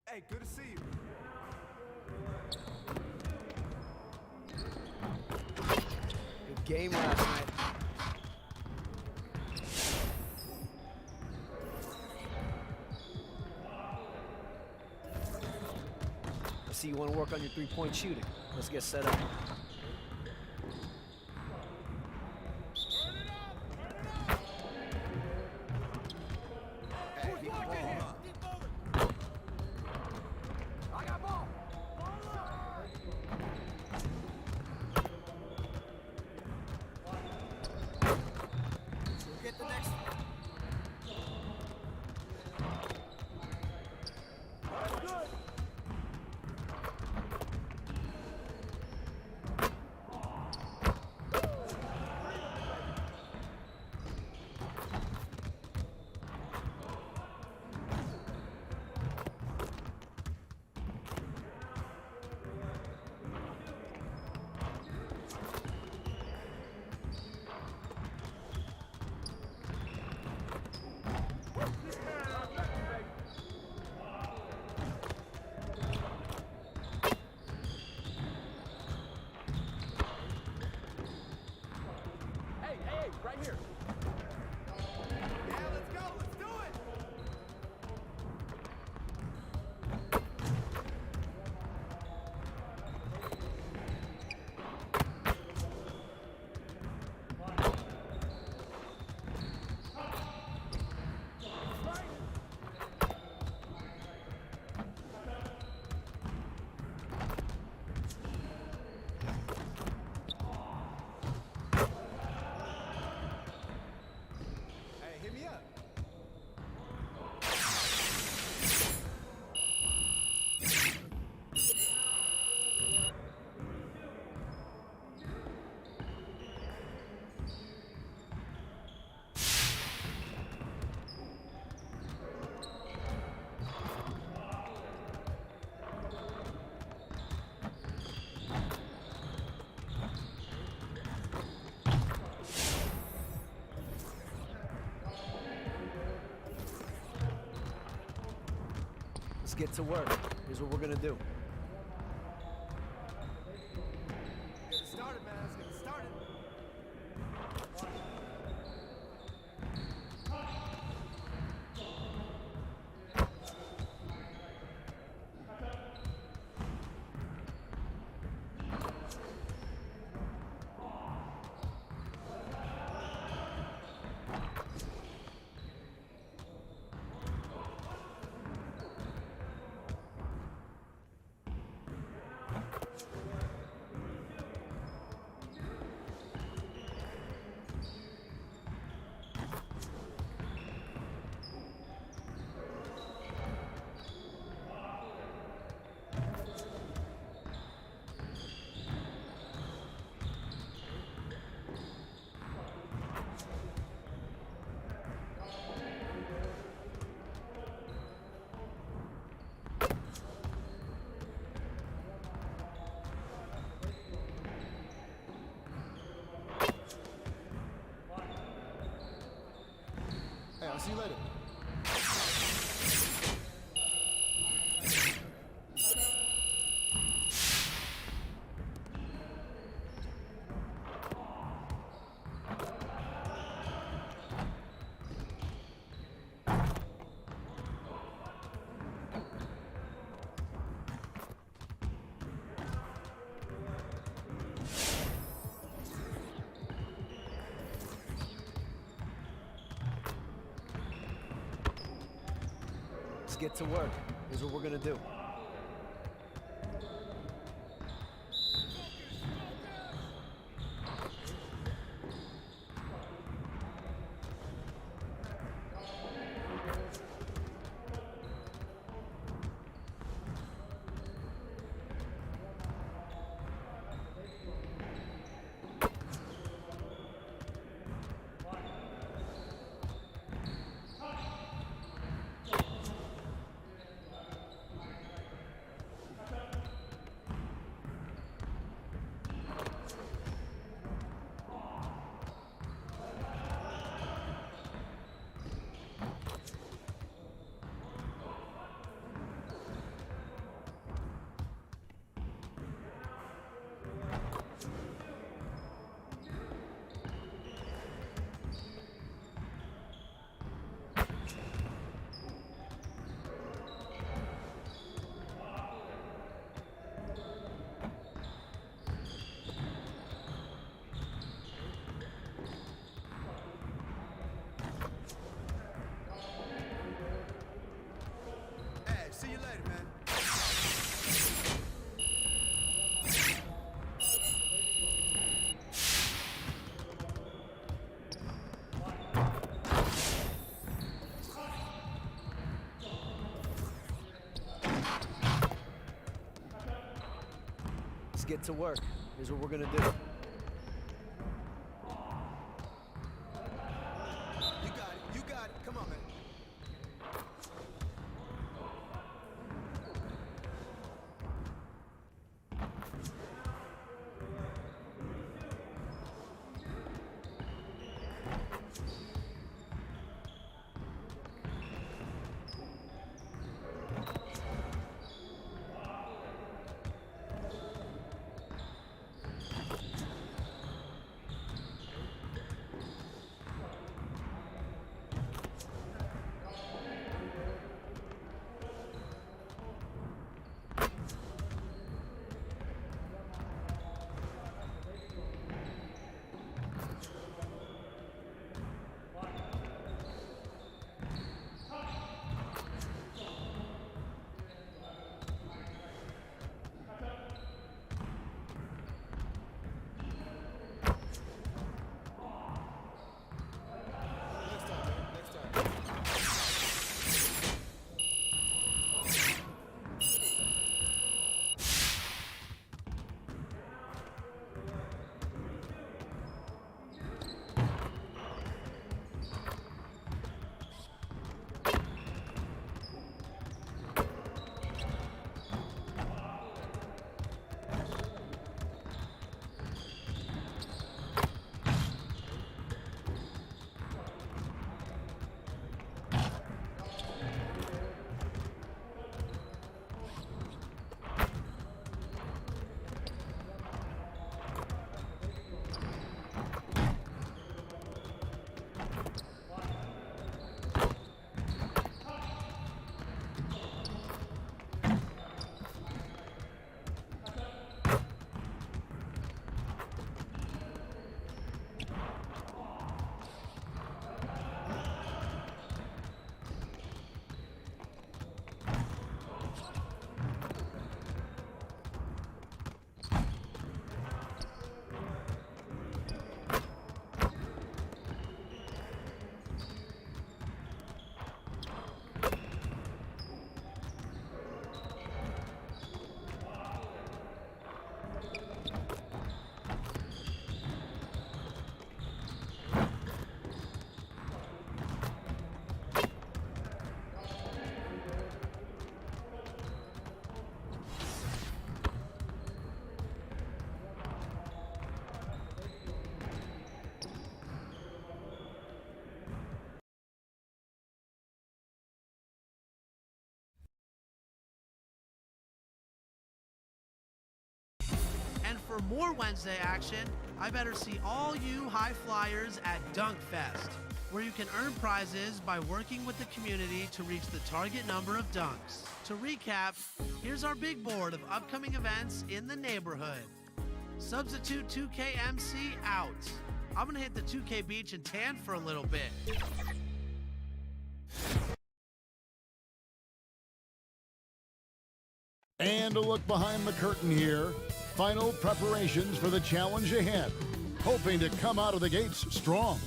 Hey, good to see you. Good game last night. I see you want to work on your three-point shooting. Let's get set up. Right here. Yeah, let's go. Let's do it. Hey, hit me up. Let's get to work. Here's what we're gonna do. Get it started, man. Let's get it started. Hey, I'll see you later. Let's get to work. Here's what we're gonna do. Hey, see you later, man. Let's get to work. Here's what we're gonna do. You got it. You got it. Come on, man. Next time, man. Next time. And for more Wednesday action, I better see all you high flyers at Dunk Fest, where you can earn prizes by working with the community to reach the target number of dunks. To recap, here's our big board of upcoming events in the neighborhood. Substitute 2K MC out. I'm gonna hit the 2K beach and tan for a little bit. look behind the curtain here. Final preparations for the challenge ahead. Hoping to come out of the gates strong.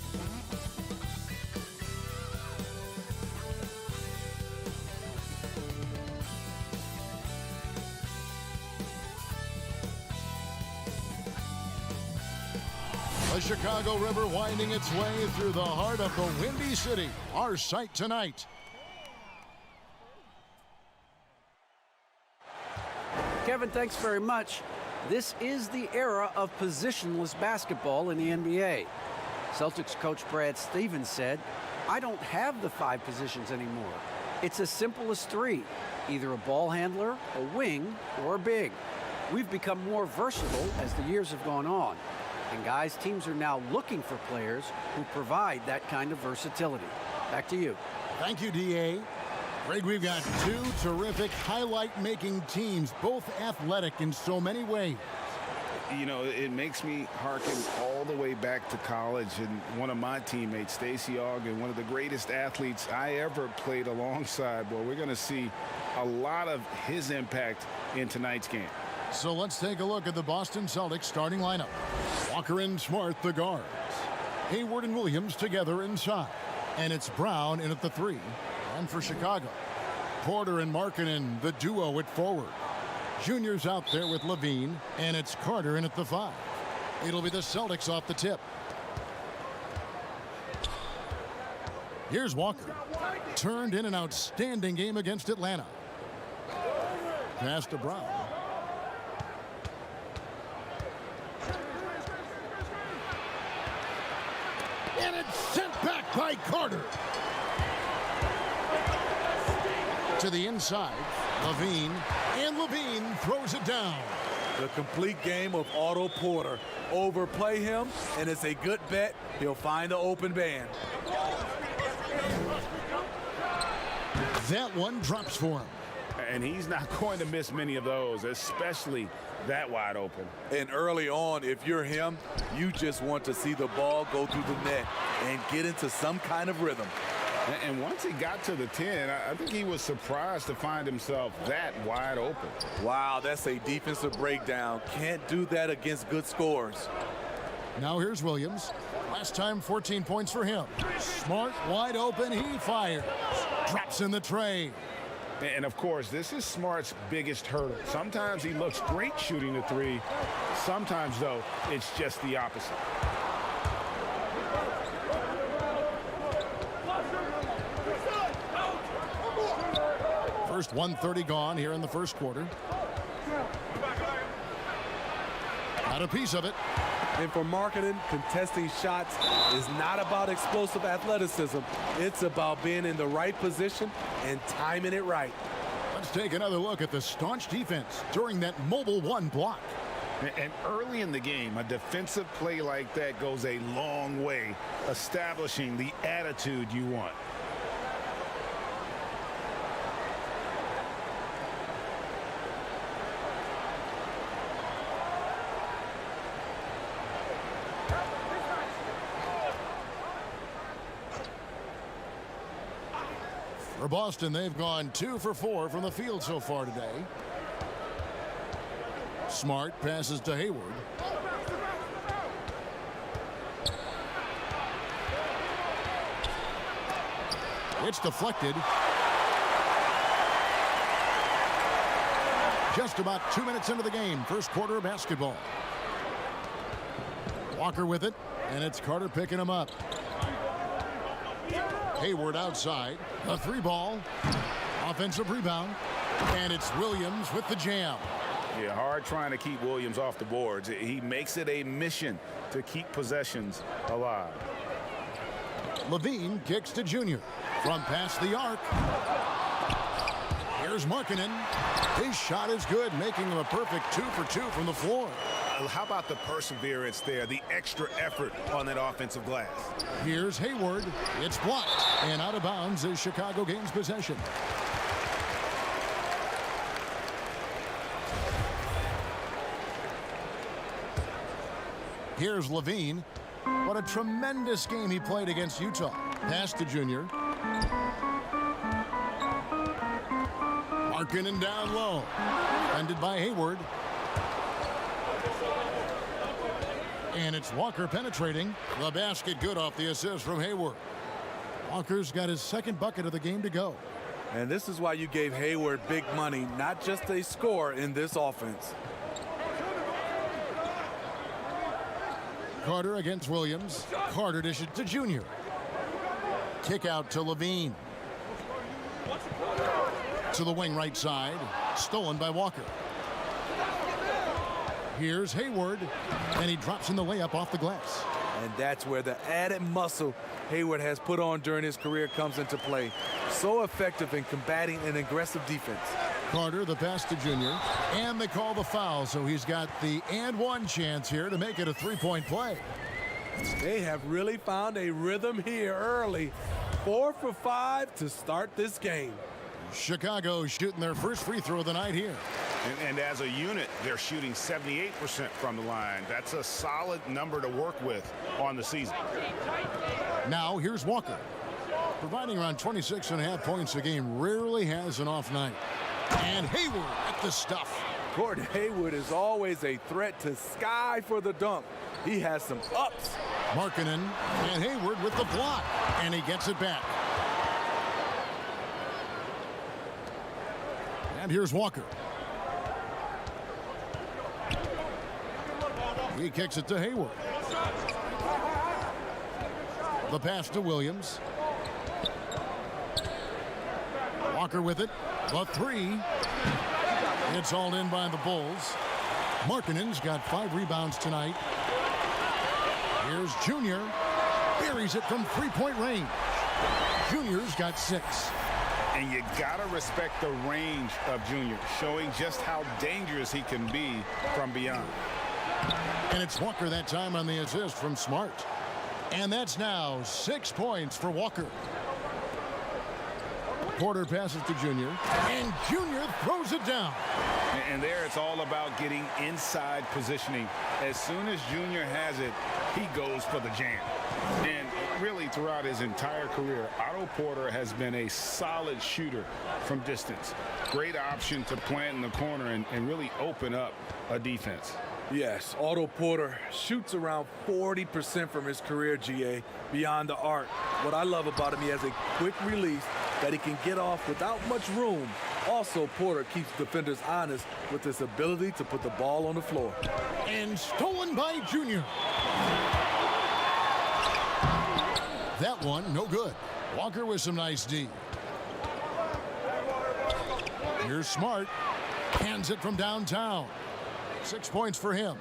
The Chicago River winding its way through the heart of the Windy City. Our sight tonight. Kevin, thanks very much. This is the era of positionless basketball in the NBA. Celtics coach Brad Stevens said, "I don't have the 5 positions anymore. It's as simple as 3, either a ball handler, a wing, or a big. We've become more versatile as the years have gone on. And guys, teams are now looking for players who provide that kind of versatility." Back to you. Thank you, D.A. Greg, we've got 2 terrific highlight-making teams, both athletic in so many ways. You know, it makes me hearken all the way back to college, and one of my teammates, Stacey Ogden, one of the greatest athletes I ever played alongside. Well, we're going to see a lot of his impact in tonight's game. So let's take a look at the Boston Celtics starting lineup. Walker and Smart, the guards. Hayward and Williams together inside. And it's Brown in at the 3. And for Chicago, Porter and Markkanen, the duo at forward. Junior's out there with Levine, and it's Carter in at the 5. It'll be the Celtics off the tip. Here's Walker. Turned in an outstanding game against Atlanta. Pass to Brown. And it's sent back by Carter. To the inside, Levine, and Levine throws it down. The complete game of Otto Porter. Overplay him, and it's a good bet he'll find an open man. That one drops for him. And he's not going to miss many of those, especially that wide open. And early on, if you're him, you just want to see the ball go through the net and get into some kind of rhythm. And once he got to the 10, I think he was surprised to find himself that wide open. Wow, that's a defensive breakdown. Can't do that against good scores. Now here's Williams. Last time, 14 points for him. Smart, wide open, he fires. Drops in the tray. And of course, this is Smart's biggest hurdle. Sometimes he looks great shooting the 3. Sometimes, though, it's just the opposite. First 1:30 gone here in the first quarter. Got a piece of it. And for Markkanen, contesting shots is not about explosive athleticism. It's about being in the right position and timing it right. Let's take another look at the staunch defense during that mobile 1 block. And early in the game, a defensive play like that goes a long way, establishing the attitude you want. For Boston, they've gone 2 for 4 from the field so far today. Smart passes to Hayward. It's deflected. Just about 2 minutes into the game, first quarter of basketball. Walker with it, and it's Carter picking him up. Hayward outside, a 3 ball, offensive rebound, and it's Williams with the jam. Yeah, hard trying to keep Williams off the boards. He makes it a mission to keep possessions alive. Levine kicks to Junior from past the arc. Here's Markkanen. His shot is good, making him a perfect 2 for 2 from the floor. How about the perseverance there, the extra effort on that offensive glass? Here's Hayward. It's blocked, and out of bounds is Chicago gains possession. Here's Levine. What a tremendous game he played against Utah. Pass to Junior. Markkanen down low. Defended by Hayward. And it's Walker penetrating. The basket good off the assist from Hayward. Walker's got his second bucket of the game to go. And this is why you gave Hayward big money, not just a score in this offense. Carter against Williams. Carter dishes to Junior. Kick out to Levine. To the wing right side. Stolen by Walker. Here's Hayward. And he drops in the layup off the glass. And that's where the added muscle Hayward has put on during his career comes into play. So effective in combating an aggressive defense. Carter, the pass to Junior. And they call the foul, so he's got the and one chance here to make it a three-point play. They have really found a rhythm here early. 4 for 5 to start this game. Chicago shooting their first free throw of the night here. And as a unit, they're shooting 78% from the line. That's a solid number to work with on the season. Now here's Walker. Providing around 26.5 points a game, rarely has an off night. And Hayward at the stuff. Gordon Hayward is always a threat to sky for the dunk. He has some ups. Markkanen and Hayward with the block. And he gets it back. And here's Walker. He kicks it to Hayward. The pass to Williams. Walker with it. The three. It's all in by the Bulls. Markkanen's got 5 rebounds tonight. Here's Junior. Buries it from three-point range. Junior's got 6. And you gotta respect the range of Junior, showing just how dangerous he can be from beyond. And it's Walker that time on the assist from Smart. And that's now 6 points for Walker. Porter passes to Junior. And Junior throws it down. And there it's all about getting inside positioning. As soon as Junior has it, he goes for the jam. And really throughout his entire career, Otto Porter has been a solid shooter from distance. Great option to plant in the corner and really open up a defense. Yes, Otto Porter shoots around 40% from his career, GA, beyond the arc. What I love about him, he has a quick release that he can get off without much room. Also, Porter keeps defenders honest with his ability to put the ball on the floor. And stolen by Junior. That one, no good. Walker with some nice D. Here's Smart. Hands it from downtown. 6 points for him.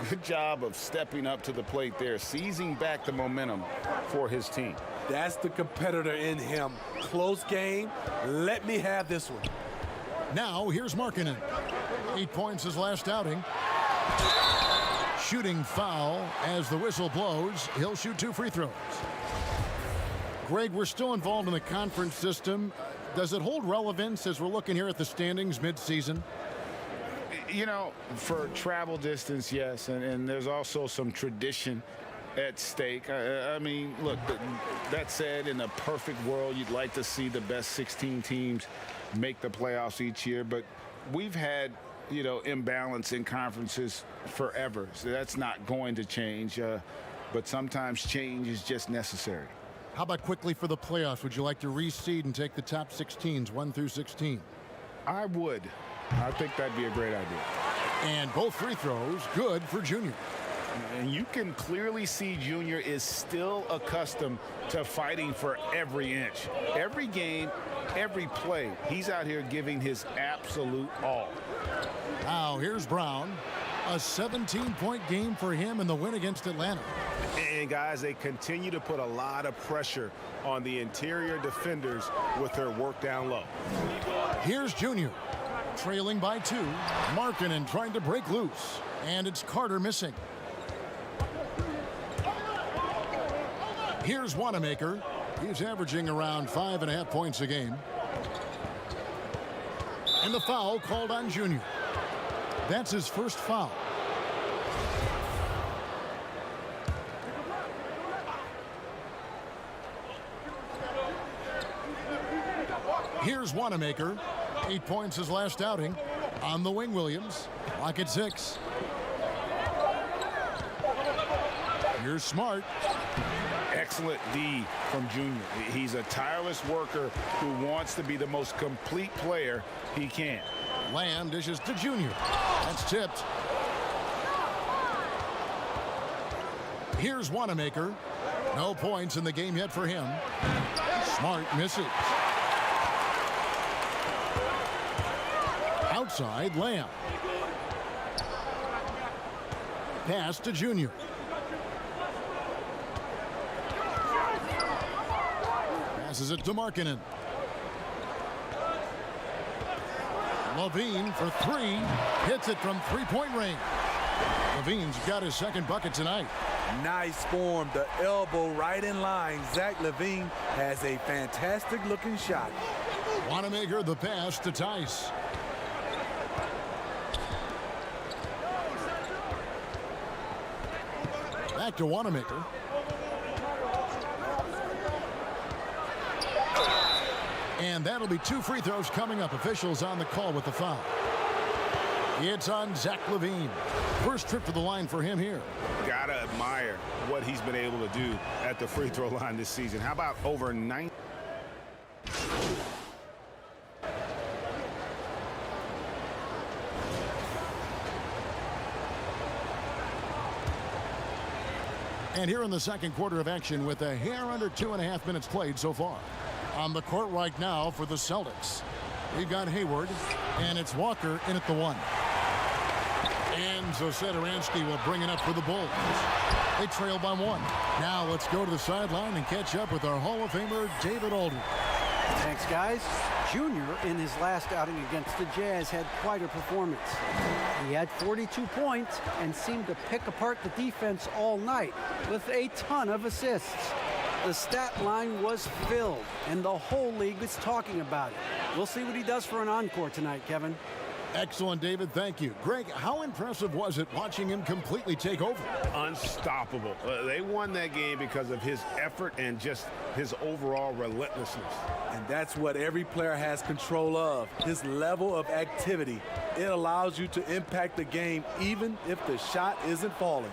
Good job of stepping up to the plate there, seizing back the momentum for his team. That's the competitor in him. Close game. Let me have this one. Now here's Markkanen. 8 points his last outing. Shooting foul as the whistle blows. He'll shoot 2 free throws. Greg, we're still involved in the conference system. Does it hold relevance as we're looking here at the standings mid-season? You know, for travel distance, yes, and there's also some tradition at stake. I mean, look, that said, in a perfect world, you'd like to see the best 16 teams make the playoffs each year, but we've had, you know, imbalance in conferences forever, so that's not going to change, but sometimes change is just necessary. How about quickly for the playoffs? Would you like to reseed and take the top 16s, 1 through 16? I would. I think that'd be a great idea. And both free throws good for Junior. And you can clearly see Junior is still accustomed to fighting for every inch. Every game, every play, he's out here giving his absolute all. Now here's Brown. A 17-point game for him in the win against Atlanta. And guys, they continue to put a lot of pressure on the interior defenders with their work down low. Here's Junior. Trailing by 2. Markkanen trying to break loose. And it's Carter missing. Here's Wanamaker. He's averaging around 5.5 points a game. And the foul called on Junior. That's his first foul. Here's Wanamaker. 8 points his last outing. On the wing, Williams. Clock at 6. Here's Smart. Excellent D from Junior. He's a tireless worker who wants to be the most complete player he can. Lamb dishes to Junior. That's tipped. Here's Wanamaker. No points in the game yet for him. Smart misses. Outside, Lamb. Pass to Junior. Passes it to Markkanen. Levine for 3. Hits it from three-point range. Levine's got his second bucket tonight. Nice form, the elbow right in line. Zach LaVine has a fantastic looking shot. Wanamaker the pass to Tice. Back to Wanamaker. And that'll be 2 free throws coming up. Officials on the call with the foul. It's on Zach LaVine. First trip to the line for him here. Gotta admire what he's been able to do at the free throw line this season. How about over 9? And here in the second quarter of action with a hair under 2.5 minutes played so far. On the court right now for the Celtics, we've got Hayward, and it's Walker in at the 1. And so Satoransky will bring it up for the Bulls. They trail by 1. Now let's go to the sideline and catch up with our Hall of Famer, David Aldridge. Thanks, guys. Junior, in his last outing against the Jazz, had quite a performance. He had 42 points and seemed to pick apart the defense all night with a ton of assists. The stat line was filled, and the whole league is talking about it. We'll see what he does for an encore tonight, Kevin. Excellent, David. Thank you. Greg, how impressive was it watching him completely take over? Unstoppable. They won that game because of his effort and just his overall relentlessness. And that's what every player has control of, his level of activity. It allows you to impact the game even if the shot isn't falling.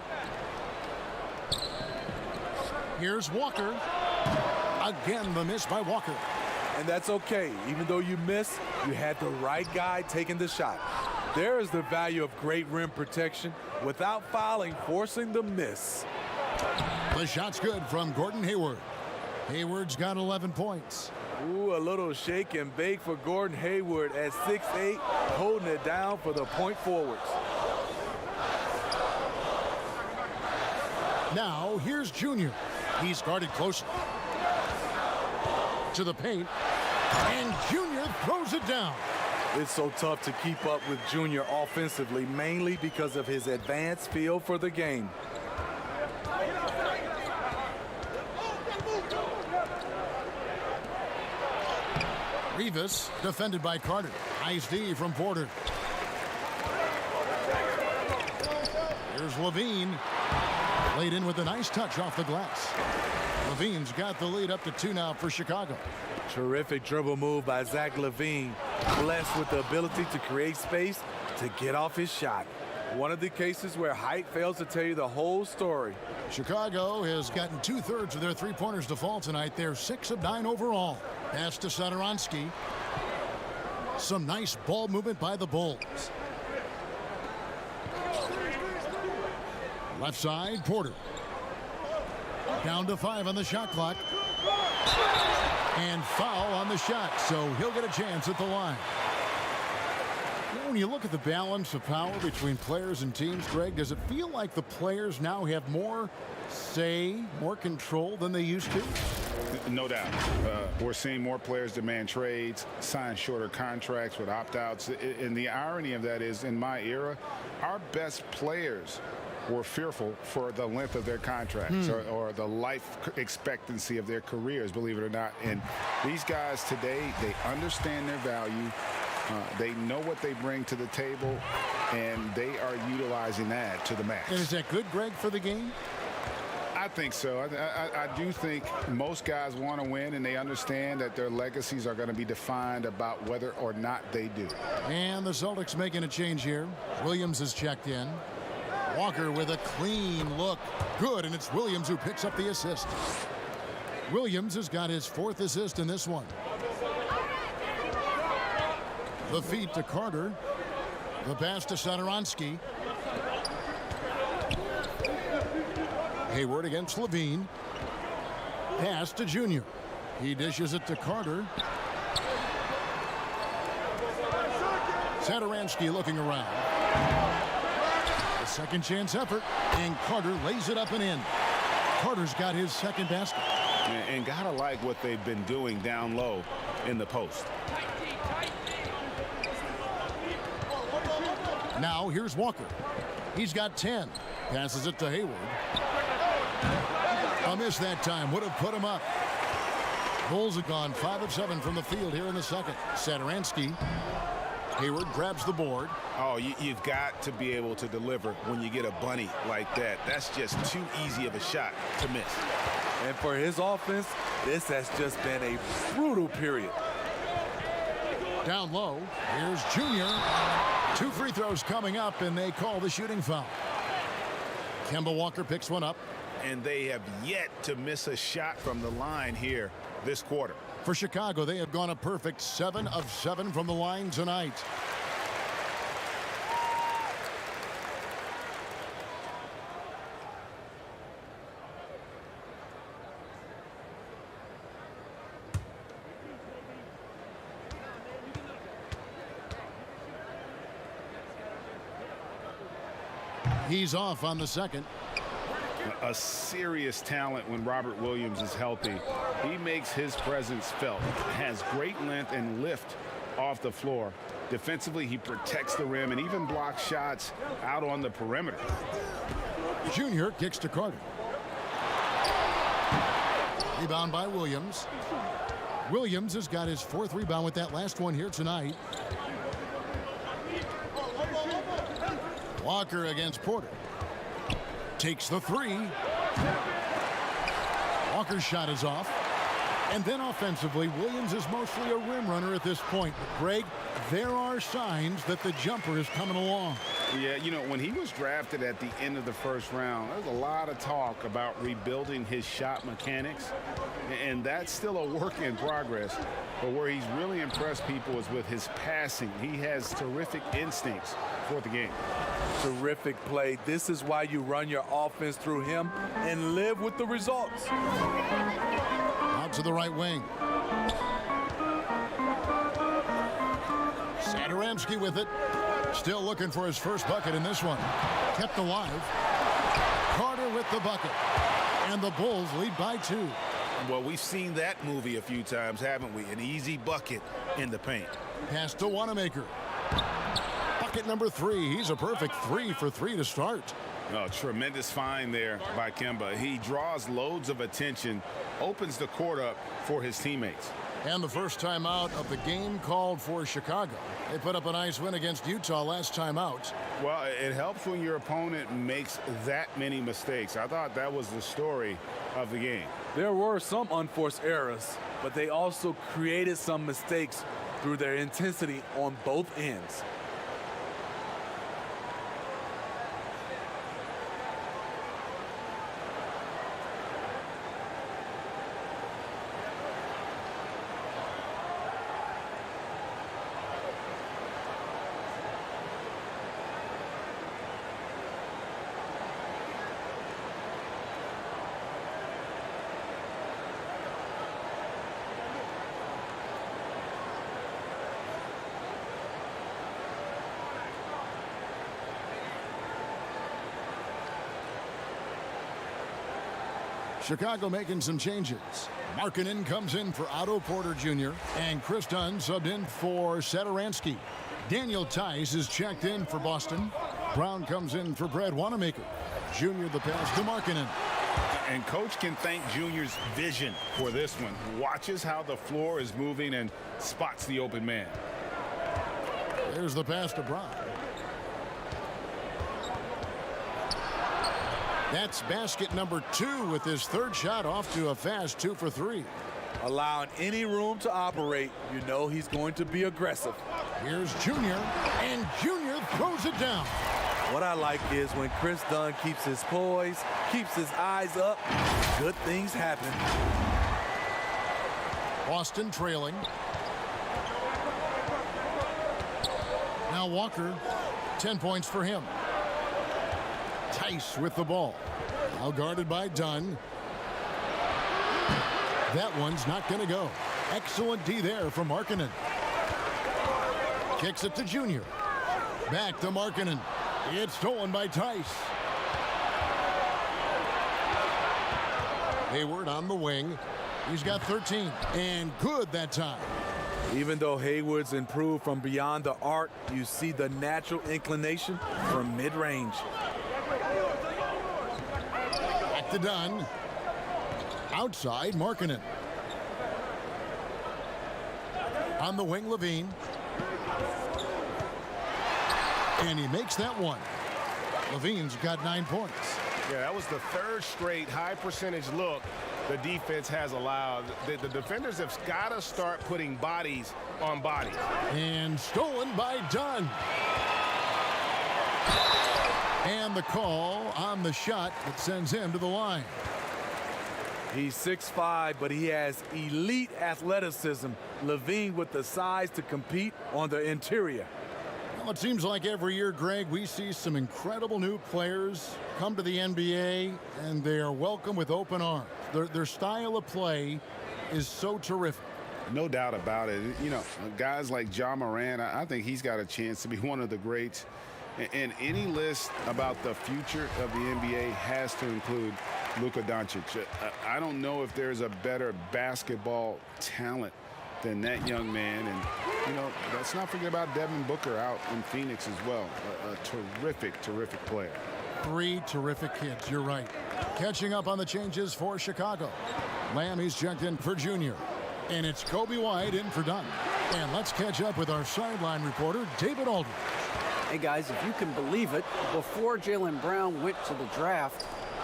Here's Walker. Again, the miss by Walker. And that's okay. Even though you miss, you had the right guy taking the shot. There is the value of great rim protection without fouling, forcing the miss. The shot's good from Gordon Hayward. Hayward's got 11 points. Ooh, a little shake and bake for Gordon Hayward at 6'8", holding it down for the point forwards. Now, here's Junior. He's guarded closely. To the paint, and Junior throws it down. It's so tough to keep up with Junior offensively, mainly because of his advanced feel for the game. Rivas, defended by Carter. Nice D from Porter. Here's Levine. Laid in with a nice touch off the glass. Levine's got the lead up to 2 now for Chicago. Terrific dribble move by Zach LaVine. Blessed with the ability to create space to get off his shot. One of the cases where height fails to tell you the whole story. Chicago has gotten 2/3 of their three-pointers to fall tonight. They're 6 of 9 overall. Pass to Satoransky. Some nice ball movement by the Bulls. Left side, Porter. Down to 5 on the shot clock. And foul on the shot, so he'll get a chance at the line. When you look at the balance of power between players and teams, Greg, does it feel like the players now have more say, more control than they used to? No doubt. We're seeing more players demand trades, sign shorter contracts with opt-outs. And the irony of that is, in my era, our best players were fearful for the length of their contracts or the life expectancy of their careers, believe it or not. And these guys today, they understand their value. They know what they bring to the table, and they are utilizing that to the max. And is that good, Greg, for the game? I think so. I do think most guys want to win, and they understand that their legacies are going to be defined about whether or not they do. And the Celtics making a change here. Williams is checked in. Walker with a clean look. Good, and it's Williams who picks up the assist. Williams has got his 4th assist in this one. The feed to Carter. The pass to Satoransky. Hayward against Levine. Pass to Junior. He dishes it to Carter. Satoransky looking around. A second chance effort, and Carter lays it up and in. Carter's got his 2nd basket. And gotta like what they've been doing down low in the post. Now here's Walker. He's got 10. Passes it to Hayward. A miss that time. Would have put him up. Bulls have gone 5 of 7 from the field here in the second. Satoransky. Hayward grabs the board. Oh, you've got to be able to deliver when you get a bunny like that. That's just too easy of a shot to miss. And for his offense, this has just been a brutal period. Down low, here's Junior. 2 free throws coming up, and they call the shooting foul. Kemba Walker picks one up. And they have yet to miss a shot from the line here this quarter. For Chicago, they have gone a perfect 7 of 7 from the line tonight. He's off on the second. A serious talent when Robert Williams is healthy. He makes his presence felt. Has great length and lift off the floor. Defensively, he protects the rim and even blocks shots out on the perimeter. Junior kicks to Carter. Rebound by Williams. Williams has got his 4th rebound with that last one here tonight. Walker against Porter. Takes the 3. Walker's shot is off. And then offensively, Williams is mostly a rim runner at this point. But Greg, there are signs that the jumper is coming along. Yeah, you know, when he was drafted at the end of the 1st round, there was a lot of talk about rebuilding his shot mechanics. And that's still a work in progress. But where he's really impressed people is with his passing. He has terrific instincts for the game. Terrific play. This is why you run your offense through him and live with the results. Out to the right wing. Satoransky with it. Still looking for his first bucket in this one. Kept alive. Carter with the bucket. And the Bulls lead by 2. Well, we've seen that movie a few times, haven't we? An easy bucket in the paint. Pass to Wanamaker. Bucket number 3. He's a perfect 3 for 3 to start. Oh, tremendous find there by Kemba. He draws loads of attention, opens the court up for his teammates. And the first time out of the game called for Chicago. They put up a nice win against Utah last time out. Well, it helps when your opponent makes that many mistakes. I thought that was the story of the game. There were some unforced errors, but they also created some mistakes through their intensity on both ends. Chicago making some changes. Markkanen comes in for Otto Porter Jr. and Chris Dunn subbed in for Satoransky. Daniel Tice is checked in for Boston. Brown comes in for Brad Wanamaker. Jr. the pass to Markkanen. And coach can thank Junior's vision for this one. Watches how the floor is moving and spots the open man. There's the pass to Brown. That's basket number 2 with his third shot off to a fast 2 for 3. Allowing any room to operate, you know he's going to be aggressive. Here's Junior, and Junior throws it down. What I like is when Chris Dunn keeps his poise, keeps his eyes up, good things happen. Boston trailing. Now Walker, 10 points for him. Tice with the ball. Now guarded by Dunn. That one's not going to go. Excellent D there from Markkanen. Kicks it to Junior. Back to Markkanen. It's stolen by Tice. Hayward on the wing. He's got 13. And good that time. Even though Hayward's improved from beyond the arc, you see the natural inclination from mid-range. Back to Dunn. Outside, Markkanen. On the wing, Levine. And he makes that one. Levine's got 9 points. Yeah, that was the third straight high percentage look the defense has allowed. The defenders have got to start putting bodies on bodies. And stolen by Dunn. And the call on the shot that sends him to the line. He's 6'5", but he has elite athleticism. Levine with the size to compete on the interior. Well, it seems like every year, Greg, we see some incredible new players come to the NBA, and they are welcome with open arms. Their style of play is so terrific. No doubt about it. You know, guys like Ja Morant, I think he's got a chance to be one of the greats. And any list about the future of the NBA has to include Luka Doncic. I don't know if there's a better basketball talent than that young man. And, you know, let's not forget about Devin Booker out in Phoenix as well. A terrific, terrific player. 3 terrific kids, you're right. Catching up on the changes for Chicago. Lamb, he's checked in for Junior. And it's Kobe White in for Dunn. And let's catch up with our sideline reporter, David Aldridge. Hey guys, if you can believe it, before Jaylen Brown went to the draft,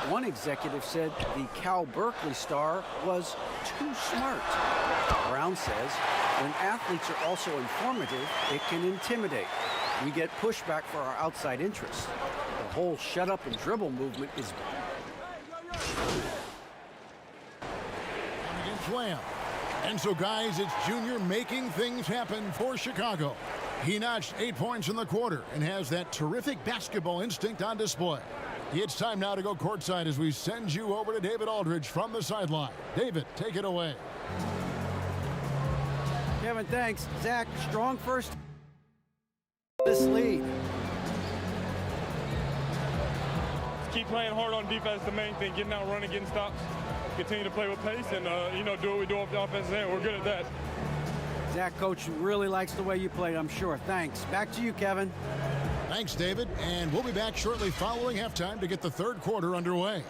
one executive said the Cal Berkeley star was too smart. Brown says when athletes are also informative, it can intimidate. We get pushback for our outside interests. The whole shut up and dribble movement is Against Lamb. And so, guys, it's Junior making things happen for Chicago. He notched 8 points in the quarter and has that terrific basketball instinct on display. It's time now to go courtside as we send you over to David Aldridge from the sideline. David, take it away. Kevin, thanks. Zach, strong first this lead. Keep playing hard on defense, the main thing. Getting out, running, getting stops. Continue to play with pace and, do what we do off the offensive end. We're good at that. Zach, coach really likes the way you played, I'm sure. Thanks. Back to you, Kevin. Thanks, David. And we'll be back shortly following halftime to get the third quarter underway.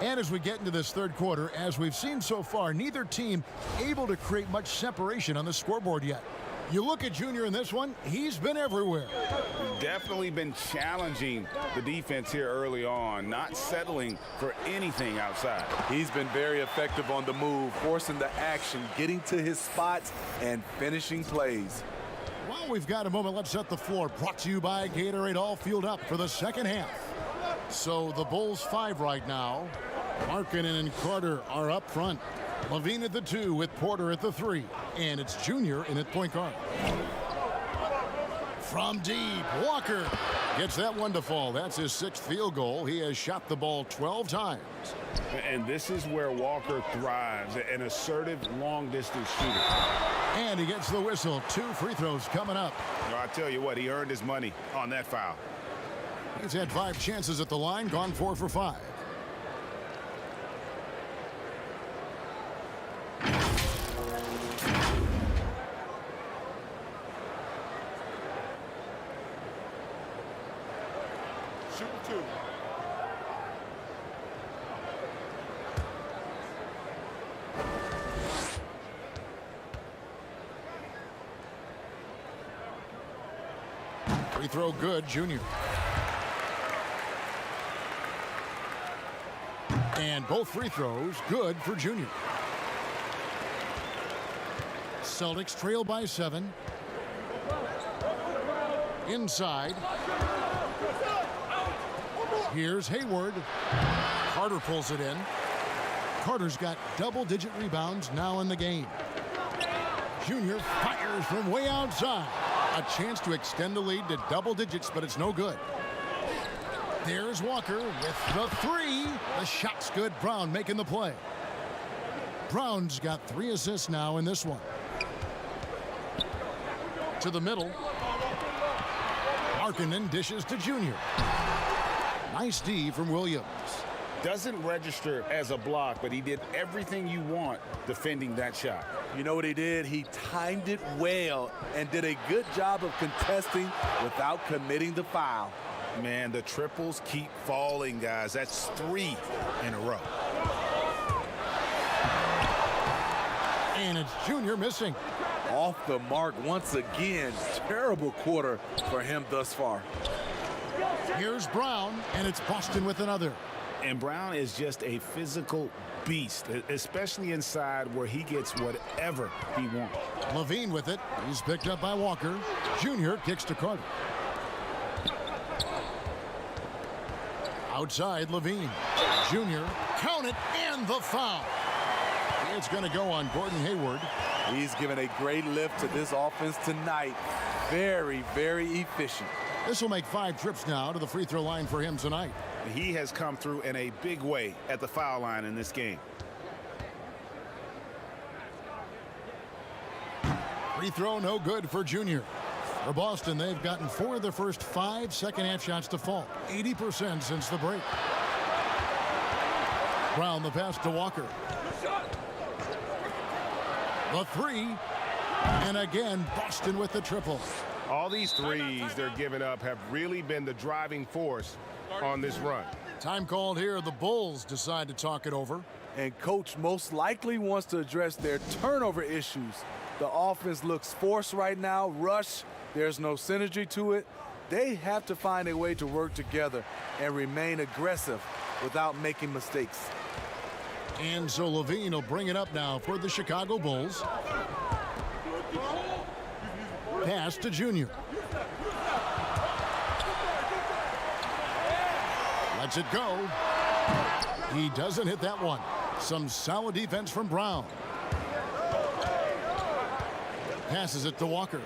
And as we get into this third quarter, as we've seen so far, neither team able to create much separation on the scoreboard yet. You look at Junior in this one, he's been everywhere. Definitely been challenging the defense here early on, not settling for anything outside. He's been very effective on the move, forcing the action, getting to his spots, and finishing plays. Well, we've got a moment. Let's set the floor. Brought to you by Gatorade, all fueled up for the second half. So the Bulls 5 right now. Markkanen and Carter are up front. Levine at the 2 with Porter at the 3. And it's Junior in at point guard. From deep, Walker gets that one to fall. That's his 6th field goal. He has shot the ball 12 times. And this is where Walker thrives, an assertive long-distance shooter. And he gets the whistle. 2 free throws coming up. I tell you what, he earned his money on that foul. He's had 5 chances at the line, gone 4 for 5. shooting 2. Free throw good, Junior. And both free throws good for Junior. Celtics trail by 7. Inside. Here's Hayward. Carter pulls it in. Carter's got double-digit rebounds now in the game. Junior fires from way outside. A chance to extend the lead to double digits, but it's no good. There's Walker with the 3. The shot's good. Brown making the play. Brown's got 3 assists now in this one. To the middle. Markkanen dishes to Junior. Nice D from Williams. Doesn't register as a block, but he did everything you want defending that shot. You know what he did? He timed it well and did a good job of contesting without committing the foul. Man, the triples keep falling, guys. That's 3 in a row. And it's Junior missing. Off the mark once again. Terrible quarter for him thus far. Here's Brown, and it's Boston with another. And Brown is just a physical beast, especially inside where he gets whatever he wants. Levine with it. He's picked up by Walker. Junior kicks to Carter. Outside, Levine. Junior, count it, and the foul. It's going to go on Gordon Hayward. He's given a great lift to this offense tonight. Very, very efficient. This will make 5 trips now to the free throw line for him tonight. He has come through in a big way at the foul line in this game. Free throw no good for Junior. For Boston, they've gotten 4 of their first 5 second-half shots to fall. 80% since the break. Brown the pass to Walker. The 3. And again, Boston with the triple. All these threes they're giving up have really been the driving force on this run. Time called here. The Bulls decide to talk it over. And coach most likely wants to address their turnover issues. The offense looks forced right now, rush. There's no synergy to it. They have to find a way to work together and remain aggressive without making mistakes. And so Levine will bring it up now for the Chicago Bulls. Pass to Junior. Lets it go. He doesn't hit that one. Some solid defense from Brown. Passes it to Walker.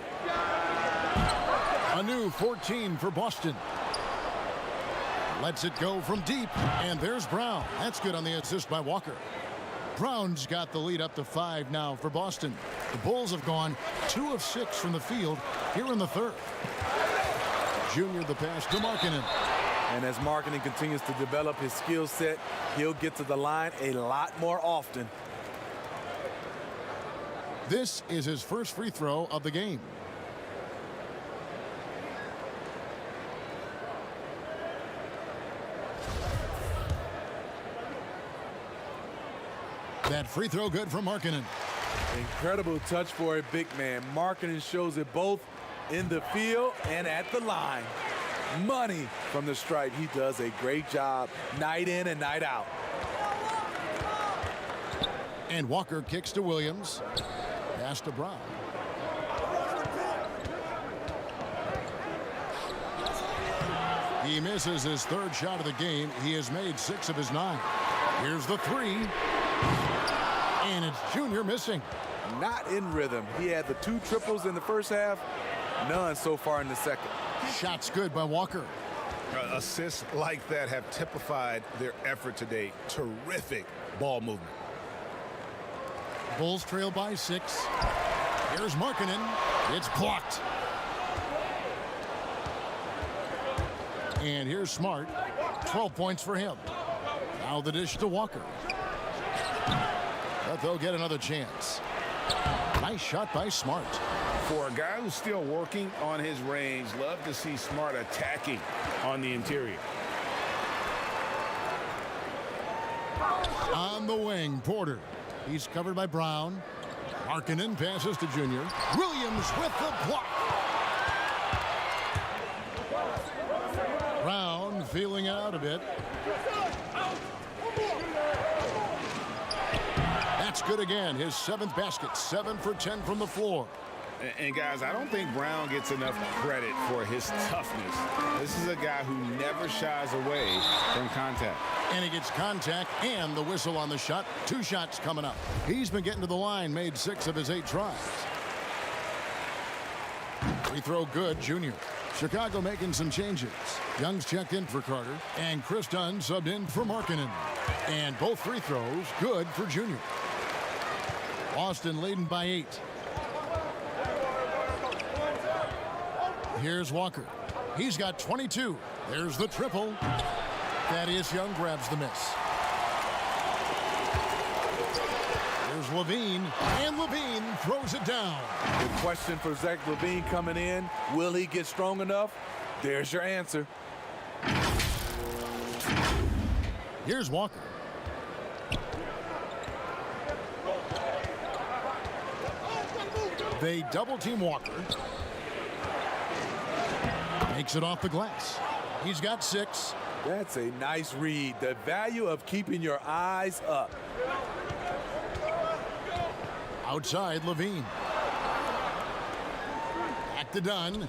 A new 14 for Boston. Lets it go from deep, and there's Brown. That's good on the assist by Walker. Brown's got the lead up to 5 now for Boston. The Bulls have gone 2 of 6 from the field here in the third. Junior the pass to Markkanen. And as Markkanen continues to develop his skill set, he'll get to the line a lot more often. This is his first free throw of the game. That free throw good from Markkanen. Incredible touch for a big man. Markkanen shows it both in the field and at the line. Money from the stripe. He does a great job night in and night out. And Walker kicks to Williams. Pass to Brown. He misses his 3rd shot of the game. He has made 6 of his 9. Here's the 3. And it's Junior missing. Not in rhythm. He had the 2 triples in the first half, none so far in the second. Shot's good by Walker. Assists like that have typified their effort today. Terrific ball movement. Bulls trail by 6. Here's Markkanen. It's blocked. And here's Smart. 12 points for him. Now the dish to Walker. But they'll get another chance. Nice shot by Smart. For a guy who's still working on his range, love to see Smart attacking on the interior. On the wing, Porter. He's covered by Brown. Markkanen passes to Junior. Williams with the block. Brown feeling out a bit. That's good again. His 7th basket. 7 for 10 from the floor. And guys, I don't think Brown gets enough credit for his toughness. This is a guy who never shies away from contact. And he gets contact and the whistle on the shot. 2 shots coming up. He's been getting to the line, made 6 of his 8 tries. Free throw good, Junior. Chicago making some changes. Young's checked in for Carter, and Chris Dunn subbed in for Markkanen. And both free throws good for Junior. Boston leading by 8. Here's Walker. He's got 22. There's the triple. Thaddeus Young grabs the miss. There's Levine, and Levine throws it down. The question for Zach Levine coming in, will he get strong enough? There's your answer. Here's Walker. They double-team Walker. Makes it off the glass. He's got 6. That's a nice read. The value of keeping your eyes up. Outside, Levine. Back to Dunn.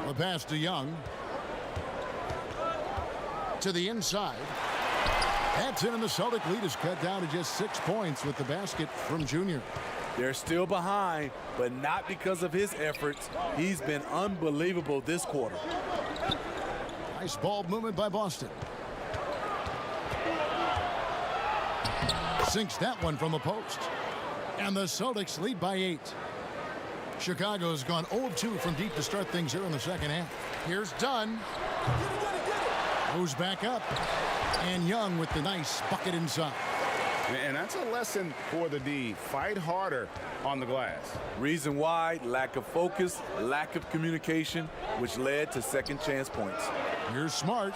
The pass to Young. To the inside. That's in, and the Celtic lead is cut down to just 6 points with the basket from Junior. They're still behind, but not because of his efforts. He's been unbelievable this quarter. Nice ball movement by Boston. Sinks that one from the post. And the Celtics lead by 8. Chicago's gone 0-2 from deep to start things here in the second half. Here's Dunn. Goes back up. And Young with the nice bucket inside. And that's a lesson for the D. Fight harder on the glass. Reason why, lack of focus, lack of communication, which led to second chance points. Here's Smart.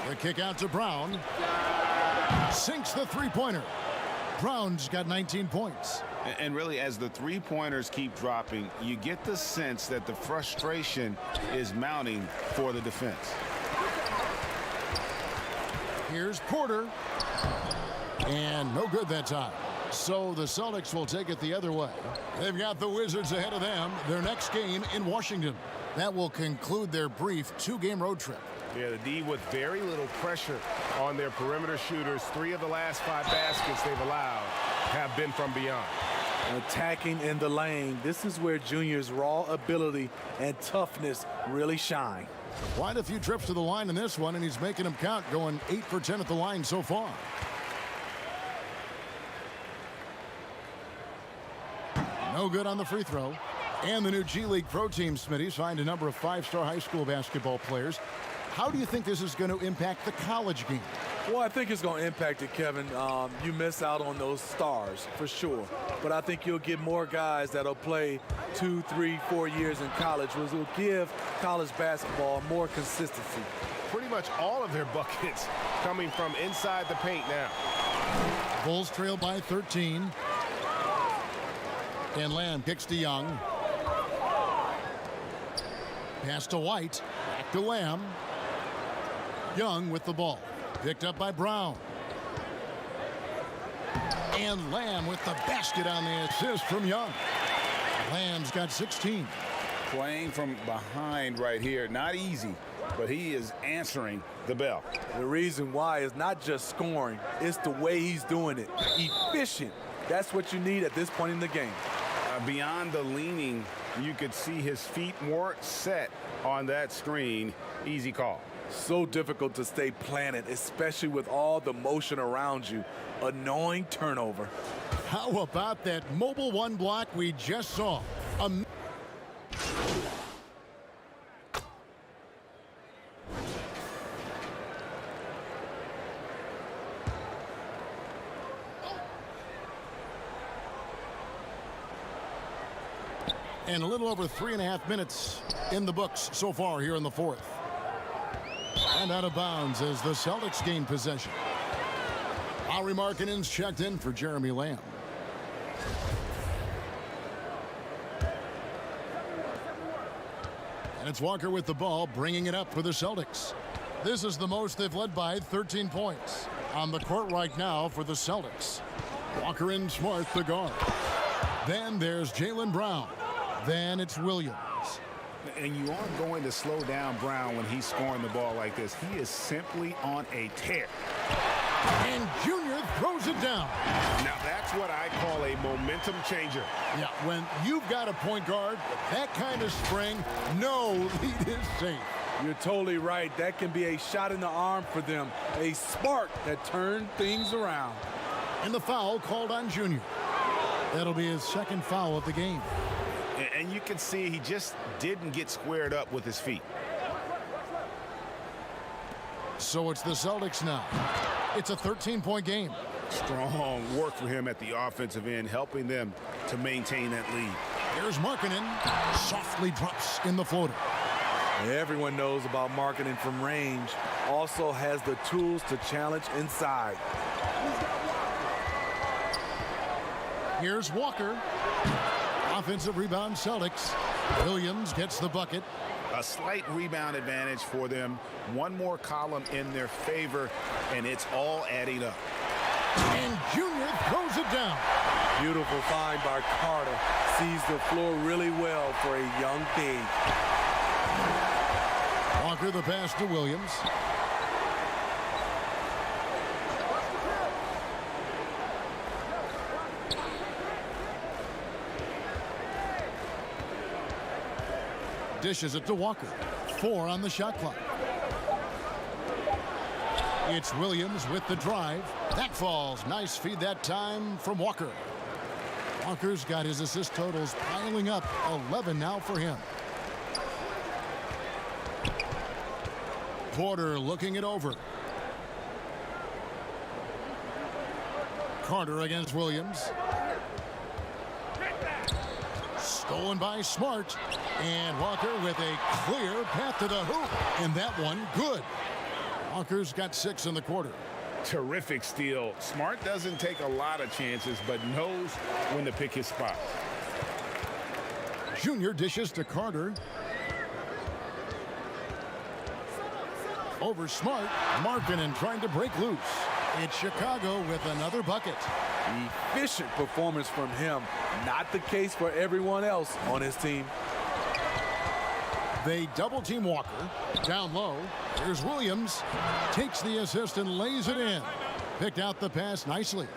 The kick out to Brown. Sinks the three-pointer. Brown's got 19 points. And really, as the three-pointers keep dropping, you get the sense that the frustration is mounting for the defense. Here's Porter. And no good that time. So the Celtics will take it the other way. They've got the Wizards ahead of them. Their next game in Washington. That will conclude their brief 2-game road trip. Yeah, the D with very little pressure on their perimeter shooters. 3 of the last 5 baskets they've allowed have been from beyond. Attacking in the lane. This is where Junior's raw ability and toughness really shine. Quite a few trips to the line in this one, and he's making them count, going 8 for 10 at the line so far. No good on the free throw. And the new G League Pro Team, Smitty, signed a number of 5-star high school basketball players. How do you think this is going to impact the college game? Well, I think it's going to impact it, Kevin. You miss out on those stars, for sure. But I think you'll get more guys that'll play 2, 3, 4 years in college, which will give college basketball more consistency. Pretty much all of their buckets coming from inside the paint now. Bulls trail by 13. And Lamb kicks to Young. Pass to White. Back to Lamb. Young with the ball. Picked up by Brown. And Lamb with the basket on the assist from Young. Lamb's got 16. Playing from behind right here. Not easy, but he is answering the bell. The reason why is not just scoring. It's the way he's doing it. Efficient. That's what you need at this point in the game. Beyond the leaning, you could see his feet more set on that screen. Easy call. So difficult to stay planted, especially with all the motion around you. Annoying turnover. How about that mobile one block we just saw? And a little over 3.5 minutes in the books so far here in the fourth. And out of bounds as the Celtics gain possession. Lauri Markkanen's checked in for Jeremy Lamb. And it's Walker with the ball, bringing it up for the Celtics. This is the most they've led by 13 points. On the court right now for the Celtics. Walker and Smart, the guard. Then there's Jaylen Brown. Then it's Williams. And you aren't going to slow down Brown when he's scoring the ball like this. He is simply on a tear. And Junior throws it down. Now, that's what I call a momentum changer. Yeah, when you've got a point guard, that kind of spring, no lead is safe. You're totally right. That can be a shot in the arm for them. A spark that turned things around. And the foul called on Junior. That'll be his second foul of the game. And you can see he just didn't get squared up with his feet. So it's the Celtics now. It's a 13-point game. Strong work for him at the offensive end, helping them to maintain that lead. Here's Markkanen. Softly drops in the floater. Everyone knows about Markkanen from range. Also has the tools to challenge inside. Here's Walker. Offensive rebound Celtics. Williams gets the bucket. A slight rebound advantage for them. One more column in their favor, and it's all adding up. And Junior throws it down. Beautiful find by Carter. Sees the floor really well for a young big. Walker the pass to Williams. Dishes it to Walker. 4 on the shot clock. It's Williams with the drive. That falls. Nice feed that time from Walker. Walker's got his assist totals piling up. 11 now for him. Porter looking it over. Carter against Williams. Stolen by Smart. And Walker with a clear path to the hoop. And that one good. Walker's got 6 in the quarter. Terrific steal. Smart doesn't take a lot of chances, but knows when to pick his spot. Junior dishes to Carter. Over Smart. Markkanen trying to break loose. It's Chicago with another bucket. Efficient performance from him. Not the case for everyone else on his team. They double team Walker. Down low. Here's Williams. Takes the assist and lays it in. Picked out the pass nicely.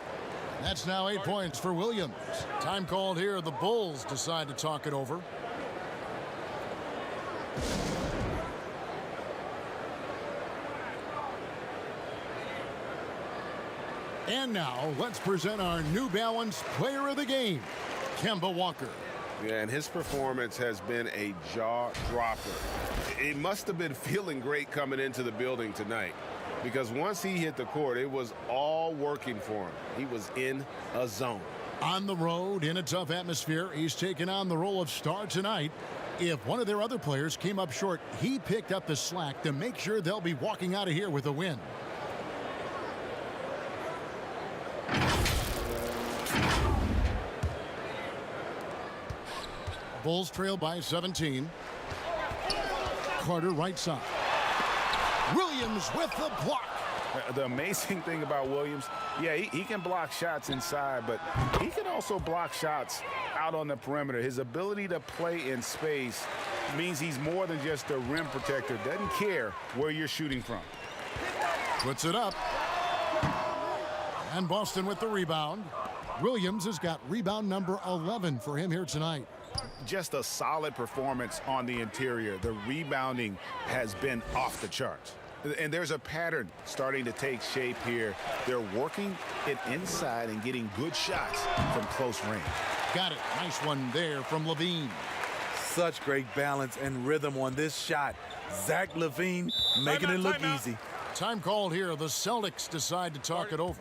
That's now 8 points for Williams. Time called here. The Bulls decide to talk it over. And now let's present our New Balance Player of the Game, Kemba Walker. Yeah, and his performance has been a jaw-dropper. It must have been feeling great coming into the building tonight, because once he hit the court, it was all working for him. He was in a zone. On the road, in a tough atmosphere, he's taken on the role of star tonight. If one of their other players came up short, he picked up the slack to make sure they'll be walking out of here with a win. Bulls trail by 17. Carter right side. Williams with the block. The amazing thing about Williams, yeah, he can block shots inside, but he can also block shots out on the perimeter. His ability to play in space means he's more than just a rim protector. Doesn't care where you're shooting from. Puts it up. And Boston with the rebound. Williams has got rebound number 11 for him here tonight. Just a solid performance on the interior. The rebounding has been off the charts. And there's a pattern starting to take shape here. They're working it inside and getting good shots from close range. Got it. Nice one there from Levine. Such great balance and rhythm on this shot. Zach LaVine making it look easy. Time called here. The Celtics decide to talk it over.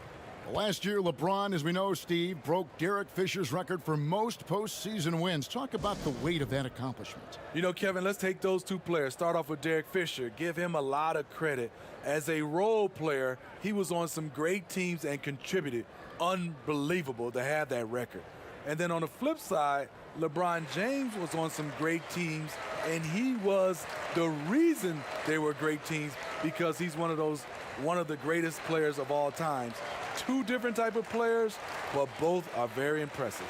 Last year, LeBron, as we know, Steve, broke Derek Fisher's record for most postseason wins. Talk about the weight of that accomplishment. You know, Kevin, let's take those two players. Start off with Derek Fisher. Give him a lot of credit. As a role player, he was on some great teams and contributed. Unbelievable to have that record. And then on the flip side, LeBron James was on some great teams, and he was the reason they were great teams because he's one of the greatest players of all times. Two different type of players, but both are very impressive.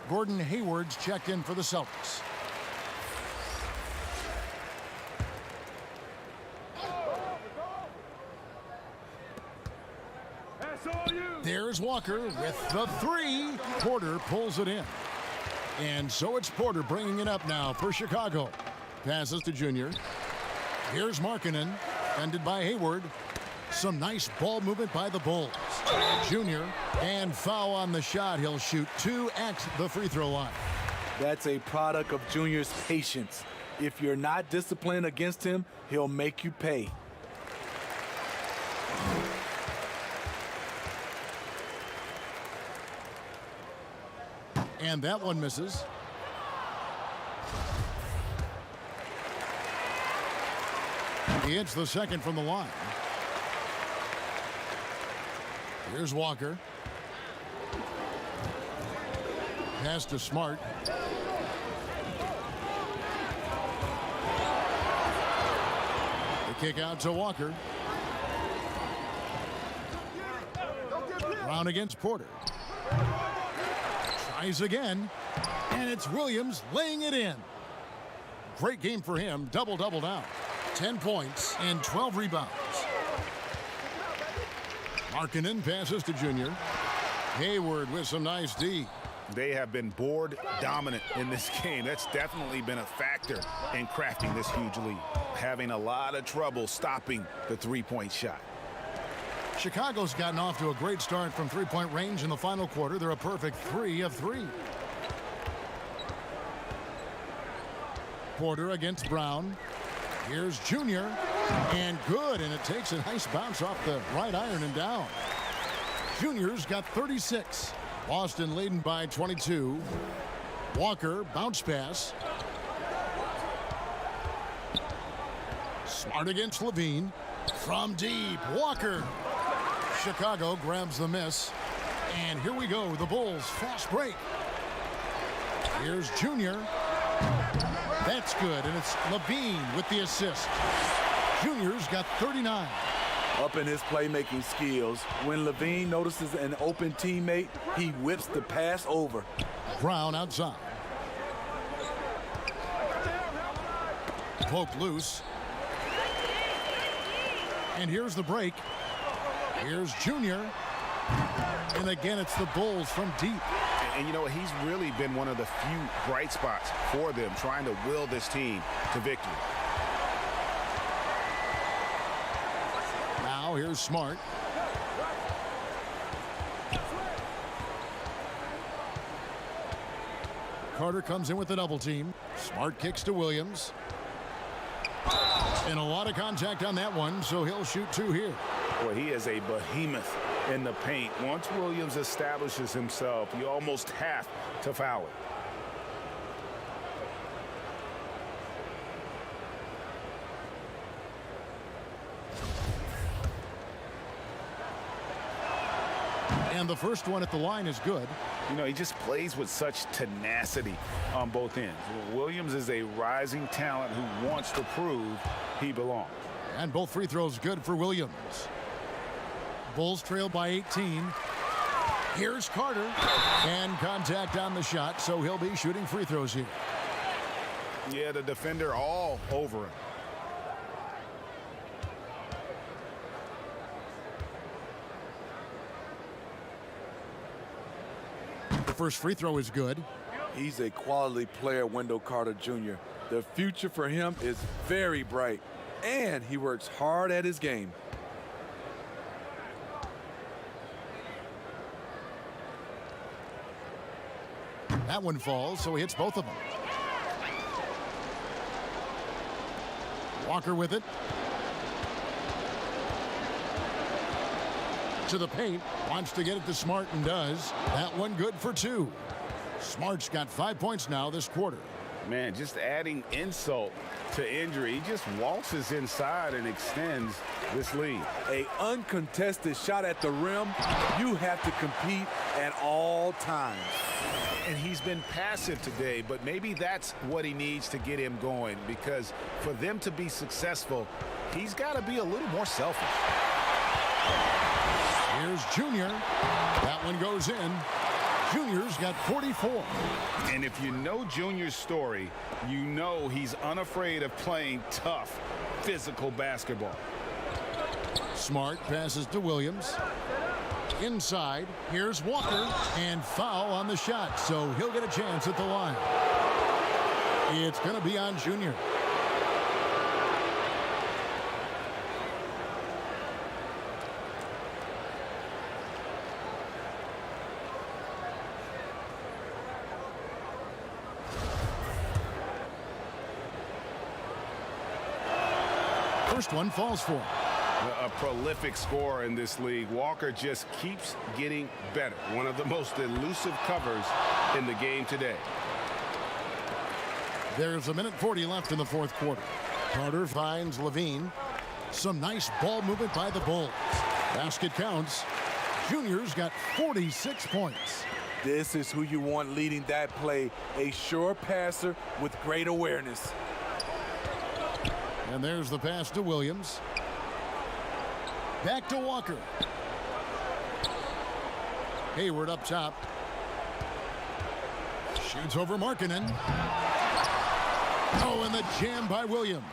Gordon Hayward's checked in for the Celtics. There's Walker with the three. Porter pulls it in. And so it's Porter bringing it up now for Chicago. Passes to Junior. Here's Markkanen, defended by Hayward. Some nice ball movement by the Bulls. Junior, and foul on the shot. He'll shoot 2 at the free throw line. That's a product of Junior's patience. If you're not disciplined against him, he'll make you pay. And that one misses. He hits the second from the line. Here's Walker. Pass to Smart. The kick out to Walker. Brown against Porter. Tries again, and it's Williams laying it in. Great game for him. Double-double now. 10 points and 12 rebounds. Markkanen passes to Junior. Hayward with some nice D. They have been board dominant in this game. That's definitely been a factor in crafting this huge lead. Having a lot of trouble stopping the three-point shot. Chicago's gotten off to a great start from three-point range in the final quarter. They're a perfect 3 of 3. Porter against Brown. Here's Junior, and good, and it takes a nice bounce off the right iron and down. Junior's got 36. Boston leading by 22. Walker, bounce pass. Smart against Levine. From deep, Walker. Chicago grabs the miss. And here we go, the Bulls fast break. Here's Junior. That's good, and it's Levine with the assist. Junior's got 39. Up in his playmaking skills, when Levine notices an open teammate, he whips the pass over. Brown outside. Poked loose. And here's the break. Here's Junior. And again, it's the Bulls from deep. And you know, he's really been one of the few bright spots for them, trying to will this team to victory. Now here's Smart. Carter comes in with the double team. Smart kicks to Williams. And a lot of contact on that one, so he'll shoot 2 here. Boy, he is a behemoth in the paint. Once Williams establishes himself, you almost have to foul it. And the first one at the line is good. You know, he just plays with such tenacity on both ends. Williams is a rising talent who wants to prove he belongs. And both free throws good for Williams. Bulls trail by 18. Here's Carter. And contact on the shot, so he'll be shooting free throws here. Yeah, the defender all over him. The first free throw is good. He's a quality player, Wendell Carter Jr. The future for him is very bright, and he works hard at his game. That one falls, so he hits both of them. Walker with it. To the paint. Wants to get it to Smart and does. That one good for 2. Smart's got 5 points now this quarter. Man, just adding insult to injury. He just waltzes inside and extends this lead. A uncontested shot at the rim. You have to compete at all times. And he's been passive today, but maybe that's what he needs to get him going, because for them to be successful, he's got to be a little more selfish. Here's Junior. That one goes in. Junior's got 44. And if you know Junior's story, you know he's unafraid of playing tough, physical basketball. Smart passes to Williams. Inside, here's Walker, and foul on the shot, so he'll get a chance at the line. It's going to be on Junior. First one falls for him. A prolific scorer in this league. Walker just keeps getting better. One of the most elusive covers in the game today. There's 1:40 left in the fourth quarter. Carter finds Levine. Some nice ball movement by the Bulls. Basket counts. Junior's got 46 points. This is who you want leading that play. A sure passer with great awareness. And there's the pass to Williams. Back to Walker. Hayward up top. Shoots over Markkanen. Oh, and the jam by Williams.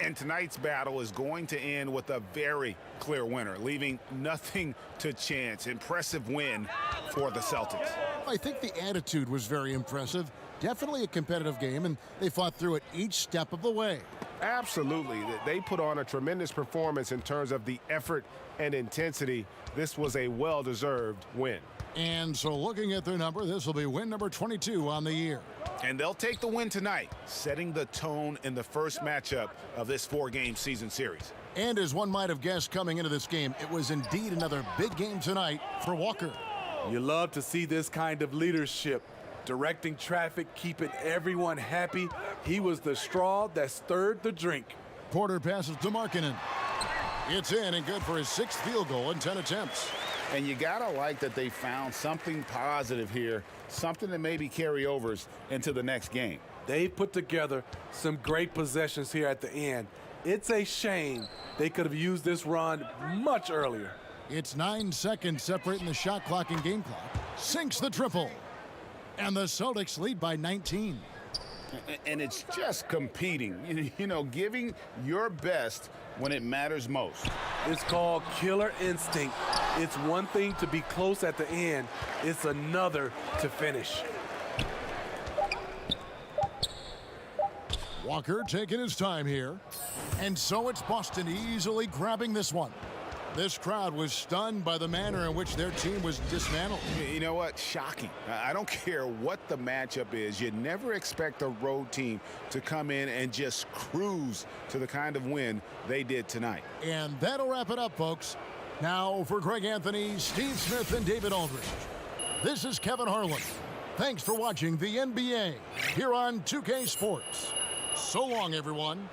And tonight's battle is going to end with a very clear winner, leaving nothing to chance. Impressive win for the Celtics. I think the attitude was very impressive. Definitely a competitive game, and they fought through it each step of the way. Absolutely. They put on a tremendous performance in terms of the effort and intensity. This was a well-deserved win. And so looking at their number, this will be win number 22 on the year. And they'll take the win tonight, setting the tone in the first matchup of this 4-game season series. And as one might have guessed coming into this game, it was indeed another big game tonight for Walker. You love to see this kind of leadership. Directing traffic, keeping everyone happy. He was the straw that stirred the drink. Porter passes to Markkanen. It's in and good for his 6th field goal in 10 attempts. And you gotta like that they found something positive here, something that maybe carry overs into the next game. They put together some great possessions here at the end. It's a shame they could have used this run much earlier. It's 9 seconds separating the shot clock and game clock. Sinks the triple. And the Celtics lead by 19. And it's just competing, you know, giving your best when it matters most. It's called killer instinct. It's one thing to be close at the end. It's another to finish. Walker taking his time here. And so it's Boston easily grabbing this one. This crowd was stunned by the manner in which their team was dismantled. You know what? Shocking. I don't care what the matchup is. You never expect a road team to come in and just cruise to the kind of win they did tonight. And that'll wrap it up, folks. Now for Greg Anthony, Steve Smith, and David Aldridge, this is Kevin Harlan. Thanks for watching the NBA here on 2K Sports. So long, everyone.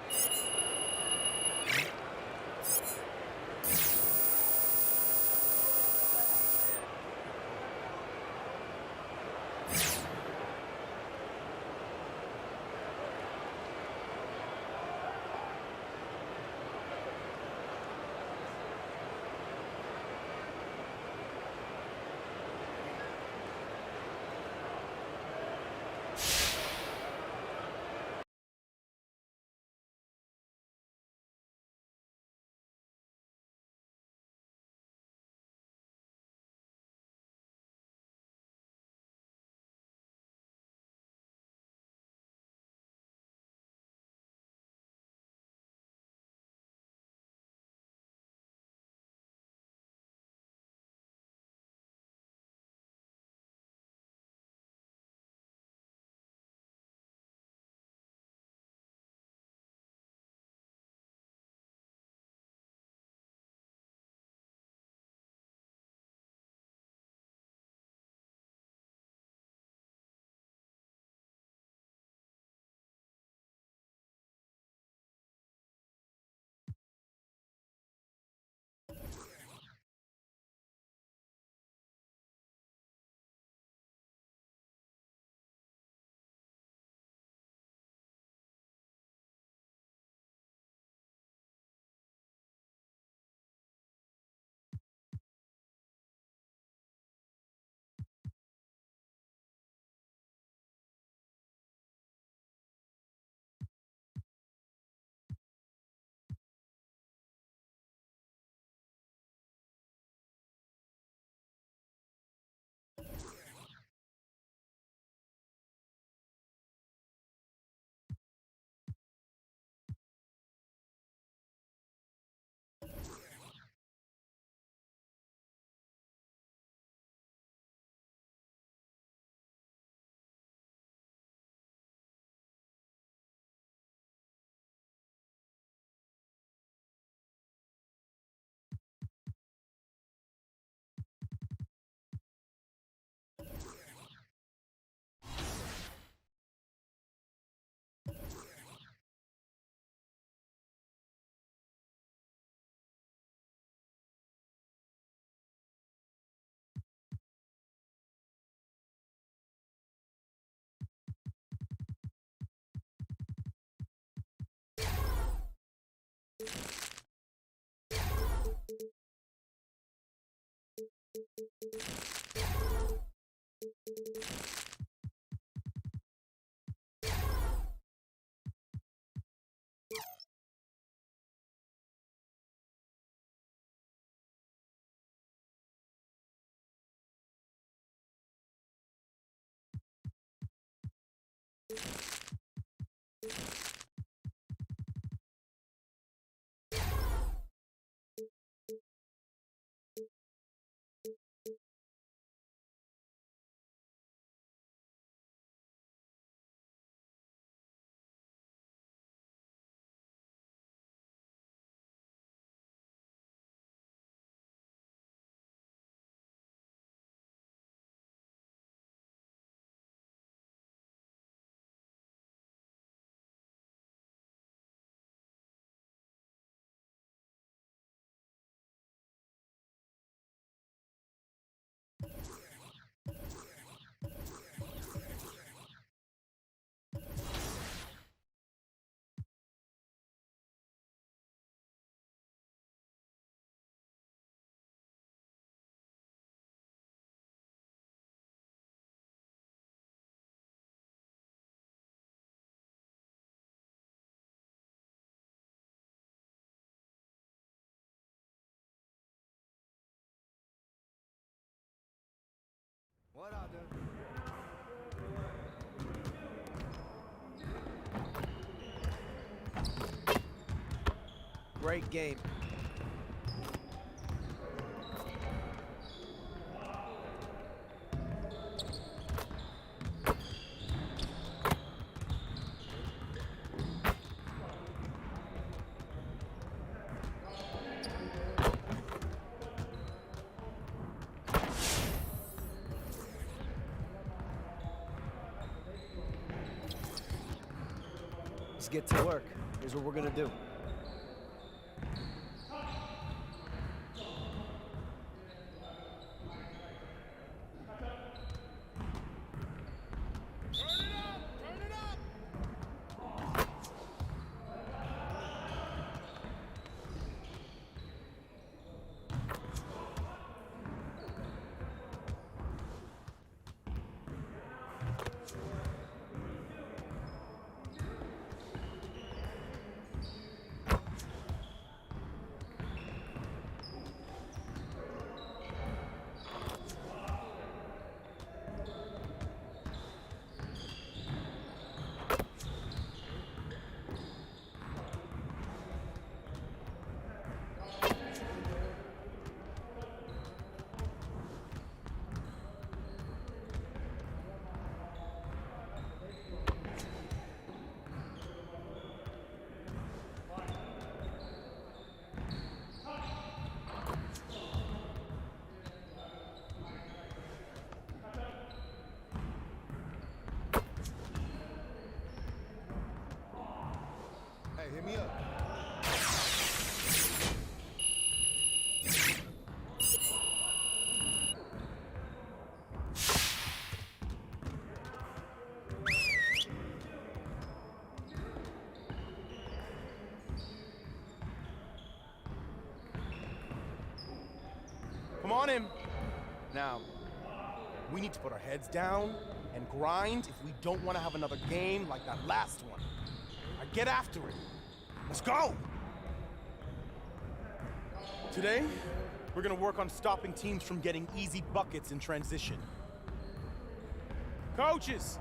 What I do? Great game. Let's get to work. Here's what we're gonna do. Hey, hit me up. Come on in. Now, we need to put our heads down and grind if we don't want to have another game like that last one. Now get after it. Let's go! Today, we're gonna work on stopping teams from getting easy buckets in transition. Coaches,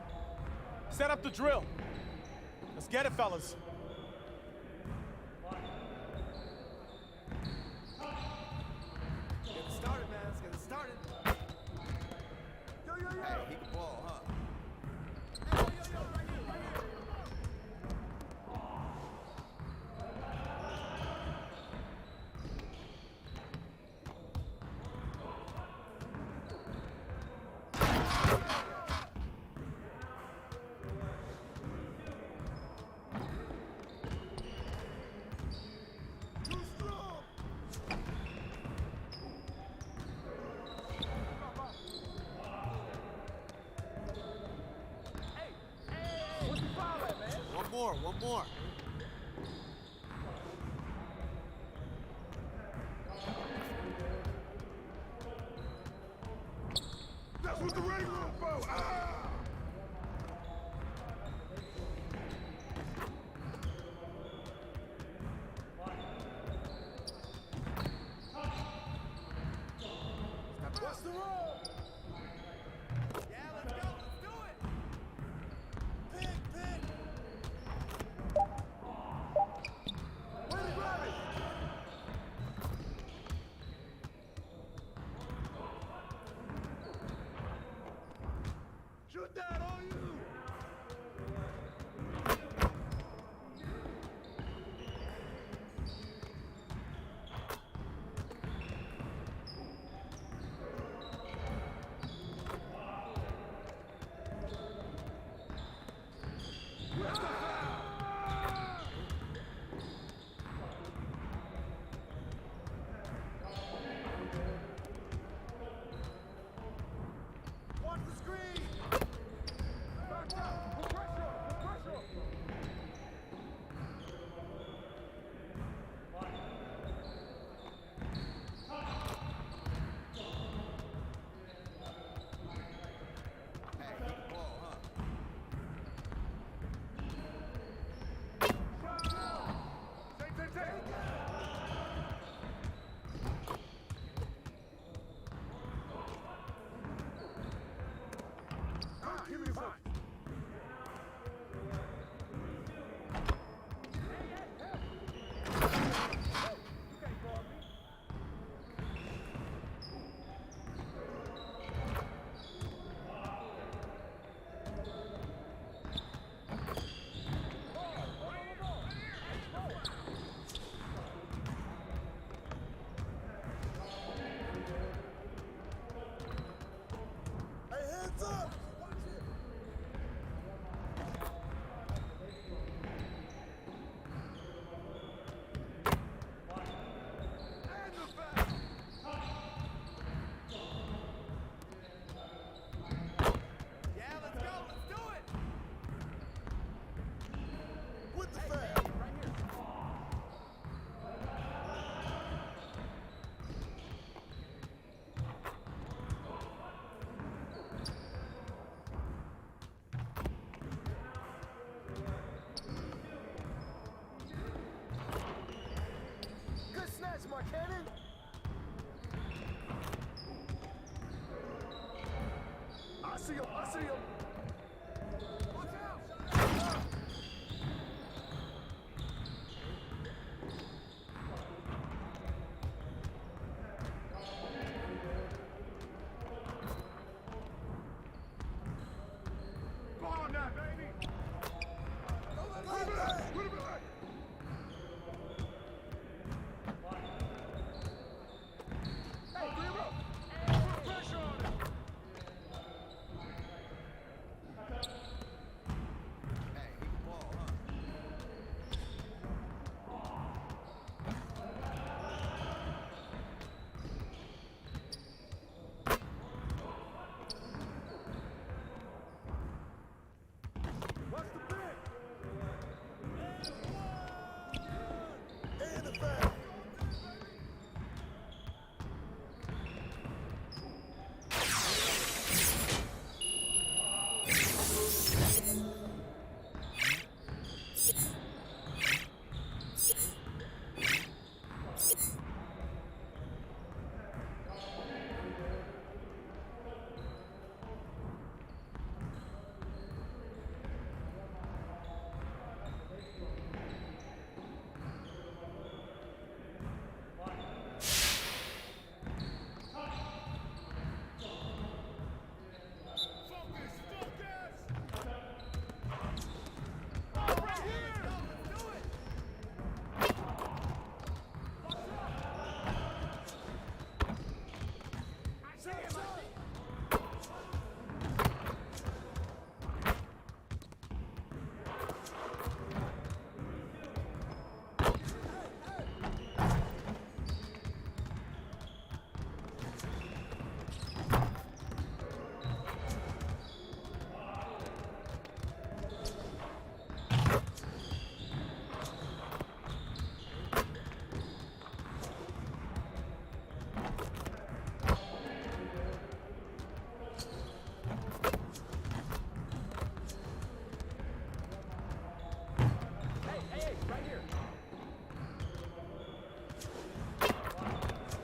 set up the drill. Let's get it, fellas. Get it started, man. Let's get it started. Yo, yo, yo. Hey, he can ball, huh? Yo, yo, yo, right here, right here. Too strong. One more. to my cannon. I see him. I see him. Watch out. Go on now, baby. Put it back. Put it back. Hey, clear up. Put pressure on him. Hey, he can ball, huh? What's the pick? And the back.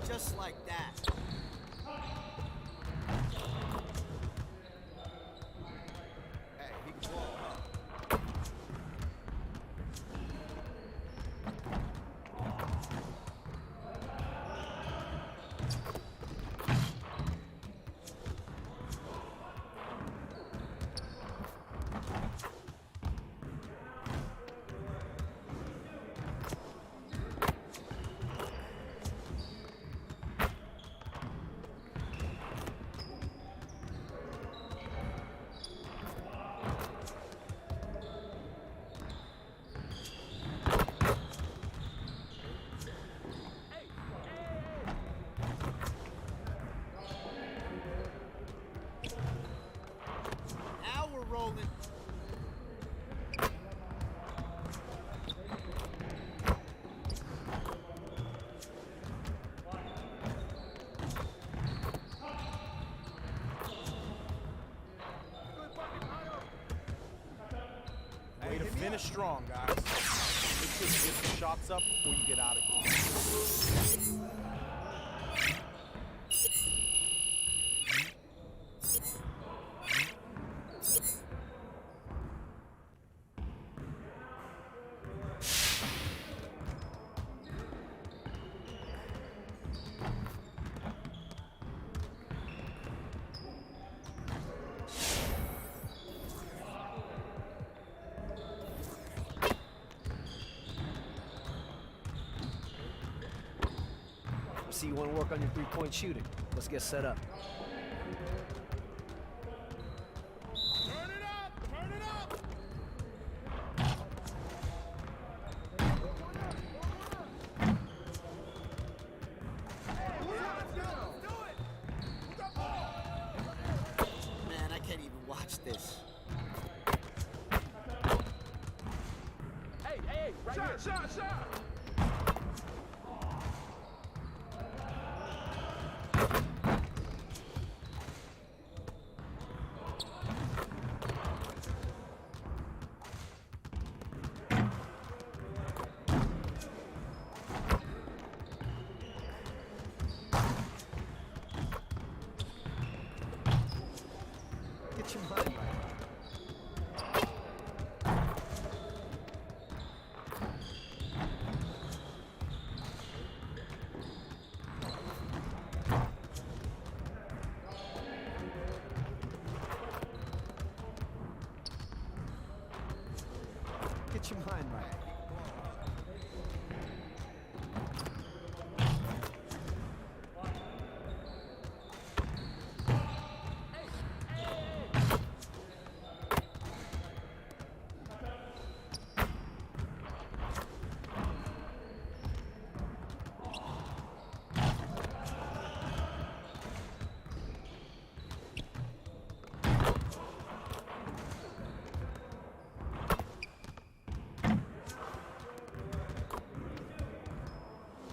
Just like that. Hey, he can ball, huh? Now we're rolling. Way to finish strong, guys. Make sure you get the shots up before you get out of here. See, you want to work on your three-point shooting. Let's get set up. Turn it up! Turn it up! Man, I can't even watch this. Hey, right here. Shot! your mind right. Get your mind right.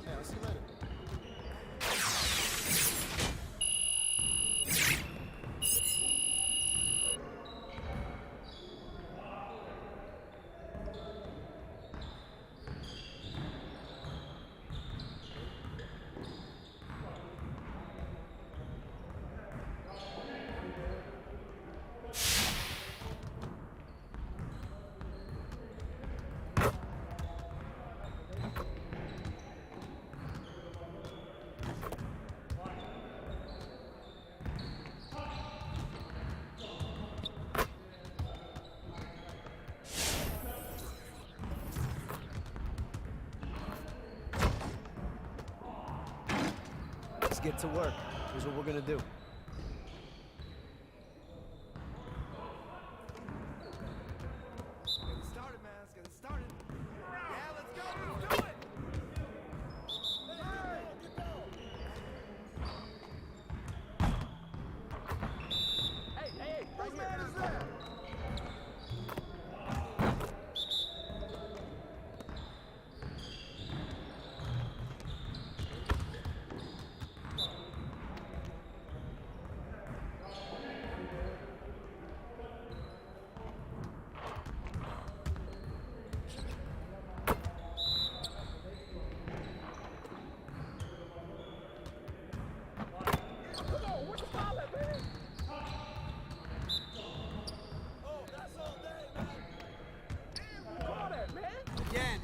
Yeah, I'll see you later. Let's get to work. Here's what we're gonna do. Getting started, man. It's getting started. Yeah, let's go. Let's do it. Hey, whose man is that?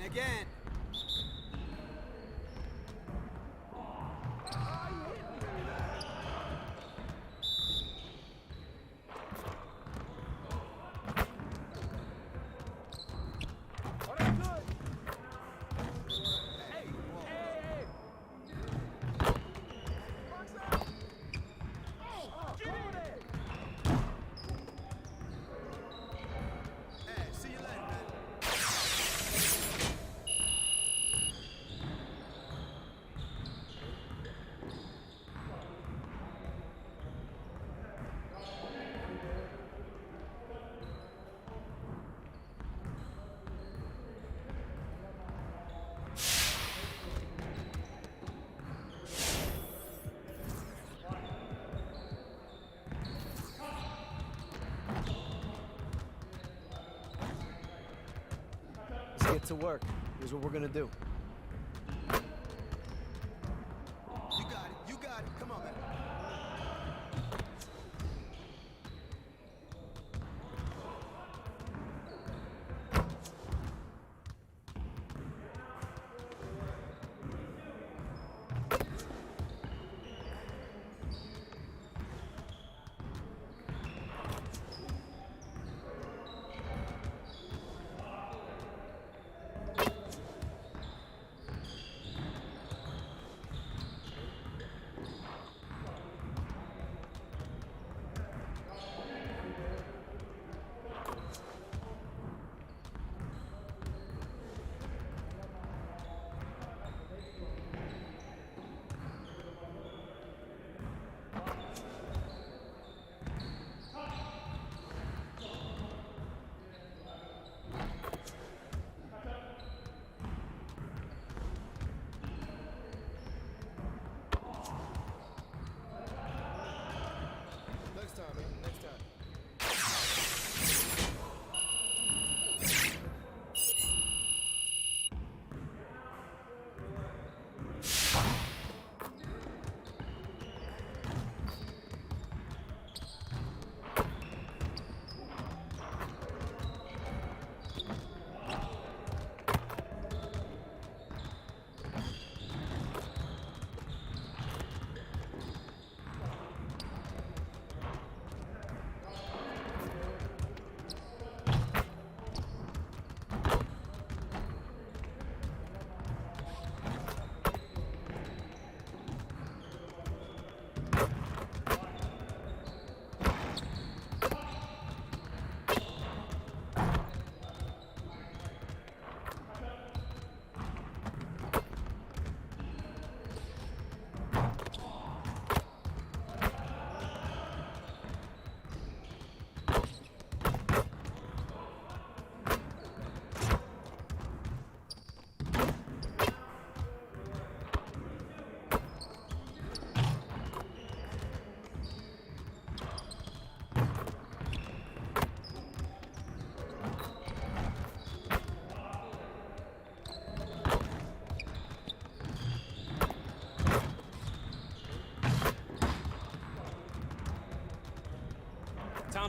Again. Hey, see you later, man. Let's get to work. Here's what we're gonna do. You got it. You got it. Come on, man.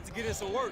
to get in some work.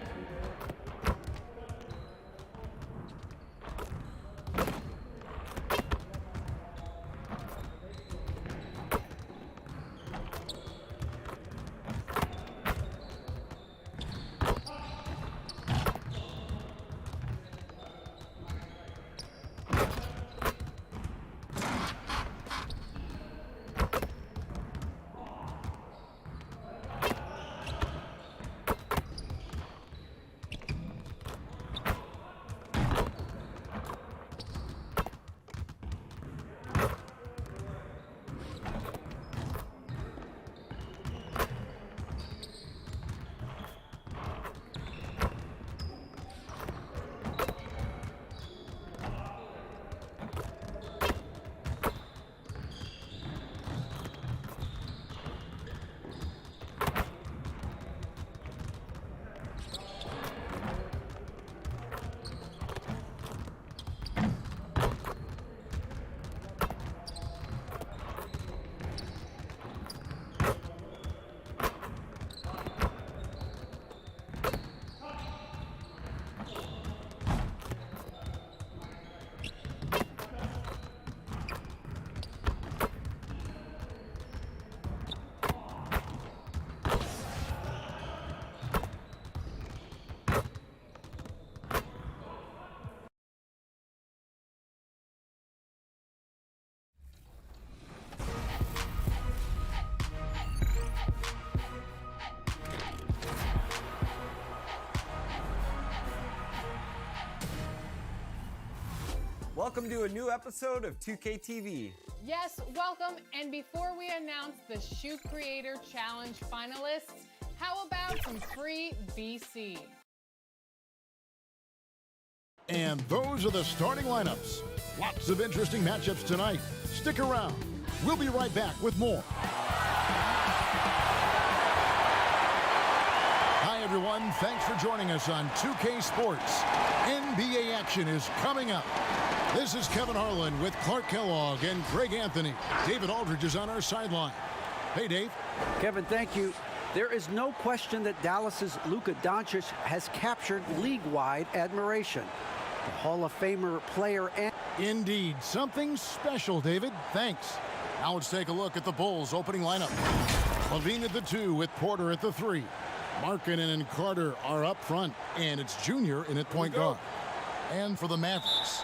Welcome to a new episode of 2K TV. Yes, welcome. And before we announce the Shoe Creator Challenge finalists, how about some free BC? And those are the starting lineups. Lots of interesting matchups tonight. Stick around. We'll be right back with more. Hi, everyone. Thanks for joining us on 2K Sports. NBA action is coming up. This is Kevin Harlan with Clark Kellogg and Greg Anthony. David Aldridge is on our sideline. Hey, Dave. Kevin, thank you. There is no question that Dallas's Luka Doncic has captured league-wide admiration. The Hall of Famer player and... Indeed. Something special, David. Thanks. Now let's take a look at the Bulls' opening lineup. Levine at the 2 with Porter at the 3. Markkanen and Carter are up front, and it's Junior in at point guard. And for the Mavericks,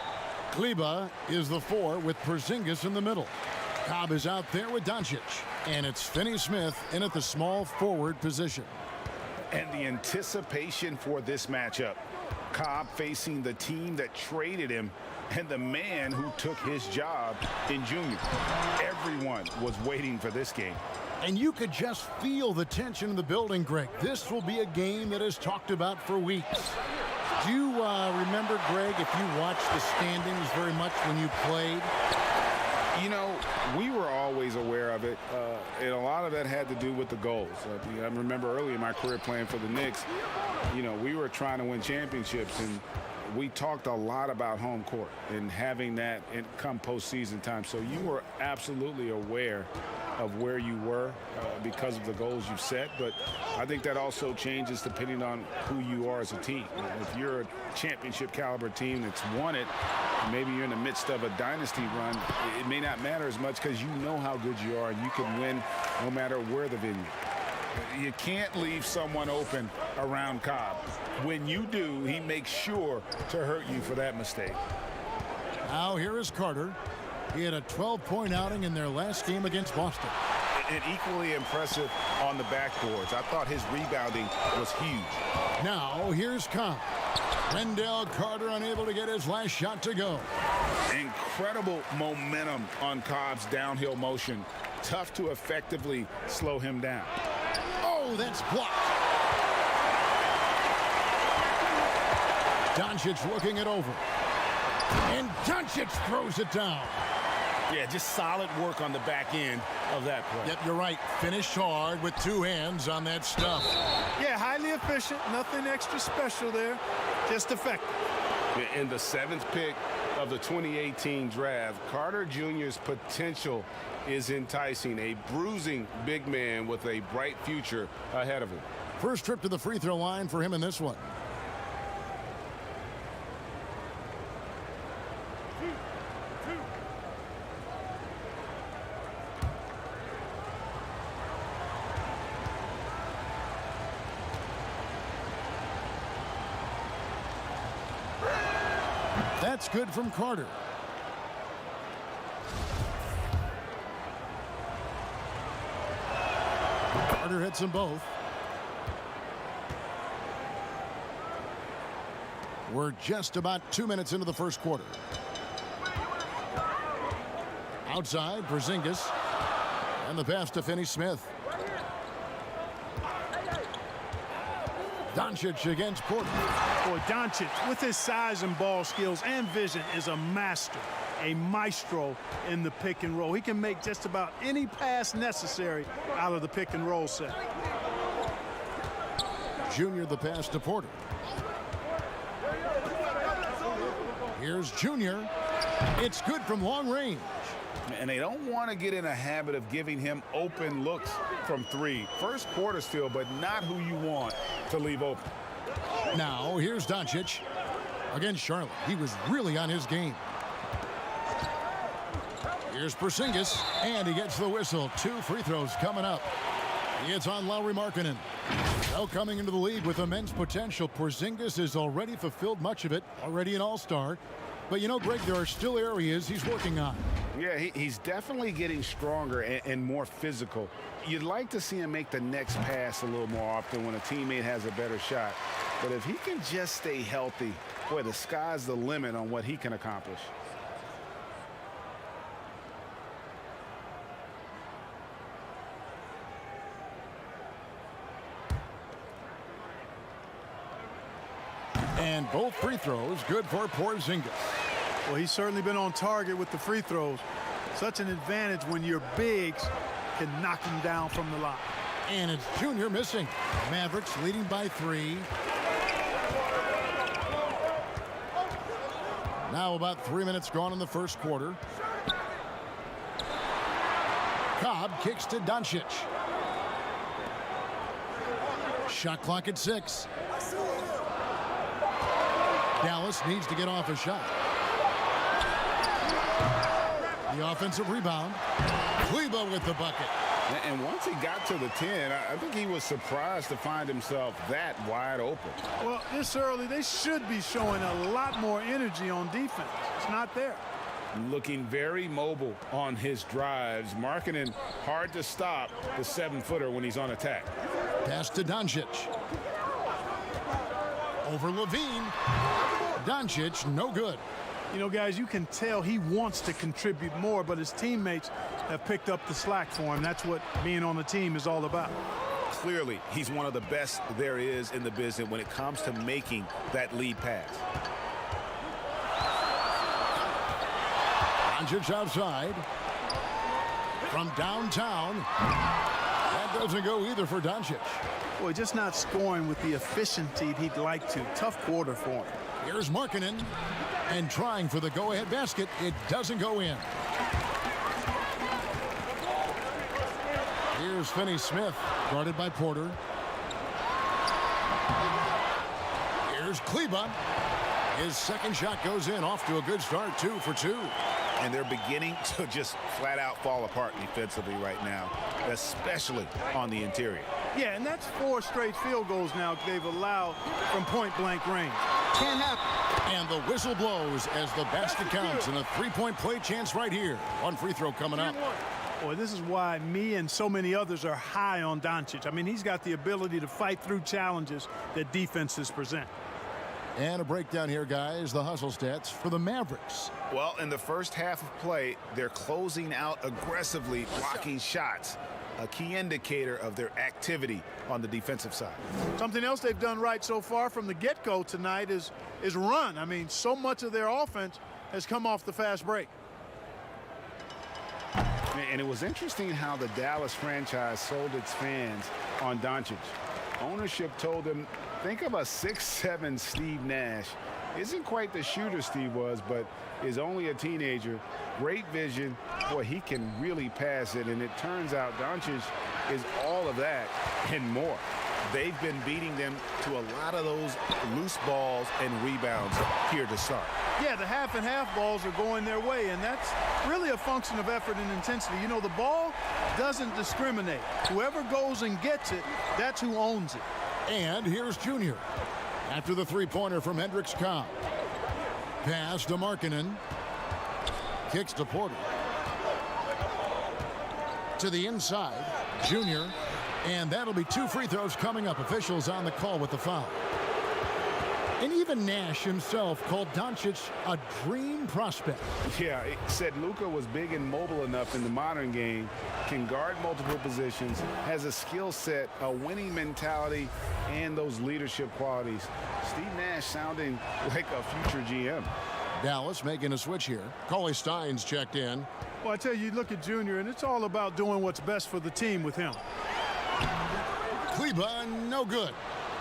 Kleba is the 4 with Porzingis in the middle. Cobb is out there with Doncic, and it's Finney-Smith in at the small forward position. And the anticipation for this matchup. Cobb facing the team that traded him and the man who took his job in Junior. Everyone was waiting for this game. And you could just feel the tension in the building, Greg. This will be a game that is talked about for weeks. Do you remember, Greg, if you watched the standings very much when you played? You know, we were always aware of it, and a lot of that had to do with the goals. I remember early in my career playing for the Knicks, you know, we were trying to win championships, and we talked a lot about home court and having that come postseason time. So you were absolutely aware of where you were because of the goals you set. But I think that also changes depending on who you are as a team. If you're a championship caliber team that's won it, maybe you're in the midst of a dynasty run, it may not matter as much because you know how good you are and you can win no matter where the venue. You can't leave someone open around Cobb. When you do, he makes sure to hurt you for that mistake. Now here is Carter. He had a 12-point outing in their last game against Boston. And equally impressive on the backboards. I thought his rebounding was huge. Now here's Cobb. Wendell Carter unable to get his last shot to go. Incredible momentum on Cobb's downhill motion. Tough to effectively slow him down. Oh, that's blocked. Doncic looking it over. And Doncic throws it down. Yeah, just solid work on the back end of that play. Yep, you're right. Finished hard with 2 hands on that stuff. Yeah, highly efficient. Nothing extra special there. Just effective. In the 7th pick of the 2018 draft, Carter Jr.'s potential is enticing. A bruising big man with a bright future ahead of him. First trip to the free throw line for him in this one. That's good from Carter. Carter hits them both. We're just about 2 minutes into the first quarter. Outside, Porzingis. And the pass to Finney-Smith. Doncic against Porter. Boy, Doncic, with his size and ball skills and vision, is a master, a maestro in the pick and roll. He can make just about any pass necessary out of the pick and roll set. Junior the pass to Porter. Here's Junior. It's good from long range. And they don't want to get in a habit of giving him open looks from three. First quarter still, but not who you want to leave open. Now, here's Doncic against Charlotte. He was really on his game. Here's Porzingis, and he gets the whistle. 2 free throws coming up. It's on Lauri Markkanen. Now coming into the league with immense potential, Porzingis has already fulfilled much of it, already an all-star. But you know, Greg, there are still areas he's working on. Yeah, he's definitely getting stronger and more physical. You'd like to see him make the next pass a little more often when a teammate has a better shot. But if he can just stay healthy, boy, the sky's the limit on what he can accomplish. And both free throws good for Porzingis. Well, he's certainly been on target with the free throws. Such an advantage when your bigs can knock him down from the line. And it's Junior missing. Mavericks leading by 3. Now about 3 minutes gone in the first quarter. Cobb kicks to Doncic. Shot clock at 6. Dallas needs to get off a shot. The offensive rebound. Kleber with the bucket. And once he got to the 10, I think he was surprised to find himself that wide open. Well, this early, they should be showing a lot more energy on defense. It's not there. Looking very mobile on his drives. Markkanen hard to stop the 7-footer when he's on attack. Pass to Doncic. Over Levine. Doncic, no good. You know, guys, you can tell he wants to contribute more, but his teammates have picked up the slack for him. That's what being on the team is all about. Clearly, he's one of the best there is in the business when it comes to making that lead pass. Doncic outside. From downtown. That doesn't go either for Doncic. Boy, just not scoring with the efficiency he'd like to. Tough quarter for him. Here's Markkanen. And trying for the go-ahead basket. It doesn't go in. Here's Finney-Smith, guarded by Porter. Here's Kleber. His second shot goes in, off to a good start, 2 for 2. And they're beginning to just flat out fall apart defensively right now, especially on the interior. Yeah, and that's 4 straight field goals now they've allowed from point-blank range. Can't happen. And the whistle blows as the basket counts, and a 3-point play chance right here. 1 free throw coming up. Boy, this is why me and so many others are high on Doncic. I mean, he's got the ability to fight through challenges that defenses present. And a breakdown here, guys. The hustle stats for the Mavericks. Well, in the first half of play, they're closing out aggressively, blocking shots. A key indicator of their activity on the defensive side. Something else they've done right so far from the get-go tonight is run. I mean, so much of their offense has come off the fast break. And it was interesting how the Dallas franchise sold its fans on Doncic. Ownership told them, think of a 6'7" Steve Nash. Isn't quite the shooter Steve was, but is only a teenager. Great vision. Boy, he can really pass it. And it turns out Doncic is all of that and more. they've been beating them to a lot of those loose balls and rebounds here to start. Yeah, the half and half balls are going their way, and that's really a function of effort and intensity. You know, the ball doesn't discriminate. Whoever goes and gets it, that's who owns it. And here's Junior. After the three-pointer from Hendricks Cobb. Pass to Markkanen. Kicks to Porter. To the inside, Junior. And that'll be 2 free throws coming up. Officials on the call with the foul. And even Nash himself called Doncic a dream prospect. Yeah, it said Luka was big and mobile enough in the modern game, can guard multiple positions, has a skill set, a winning mentality, and those leadership qualities. Steve Nash sounding like a future GM. Dallas making a switch here. Cauley Stein's checked in. Well, I tell you, look at Junior, and it's all about doing what's best for the team with him. Kleba, no good.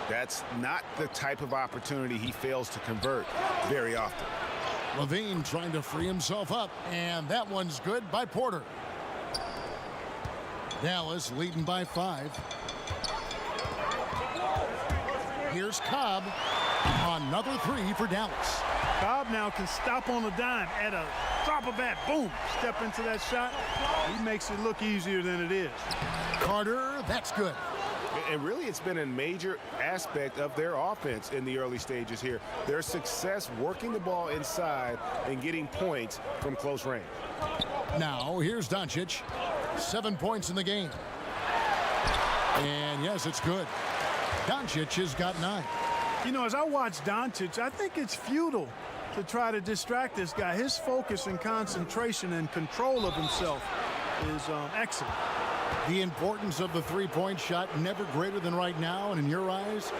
That's not the type of opportunity he fails to convert very often. Levine trying to free himself up, and that one's good by Porter. Dallas leading by 5. Here's Cobb. Another 3 for Dallas. Cobb now can stop on a dime at a drop of bat. Boom. Step into that shot. He makes it look easier than it is. Carter, that's good. And really, it's been a major aspect of their offense in the early stages here. Their success working the ball inside and getting points from close range. Now, here's Doncic. 7 points in the game. And yes, it's good. Doncic has got 9. You know, as I watch Doncic, I think it's futile to try to distract this guy. His focus and concentration and control of himself is excellent. The importance of the three-point shot never greater than right now, and in your eyes,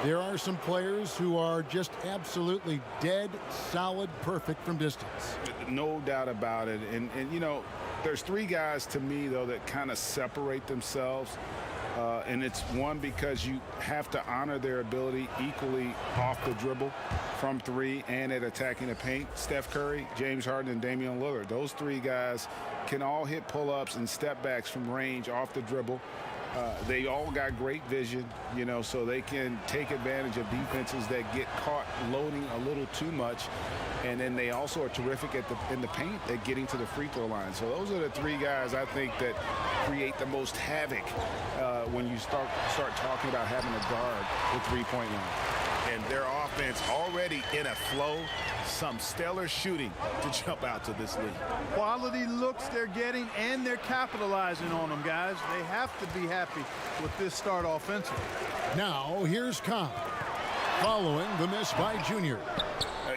there are some players who are just absolutely dead, solid, perfect from distance. No doubt about it. And you know, there's 3 guys to me, though, that kind of separate themselves. And it's one, because you have to honor their ability equally off the dribble, from 3, and at attacking the paint. Steph Curry, James Harden, and Damian Lillard. Those 3 guys can all hit pull-ups and step backs from range off the dribble. They all got great vision, you know, so they can take advantage of defenses that get caught loading a little too much. And then they also are terrific in the paint at getting to the free throw line. So those are the 3 guys I think that create the most havoc when you start talking about having a guard with three-point line. And their offense already in a flow, some stellar shooting to jump out to this league. Quality looks they're getting, and they're capitalizing on them, guys. They have to be happy with this start offensively. Now, here's Cobb, following the miss by Junior.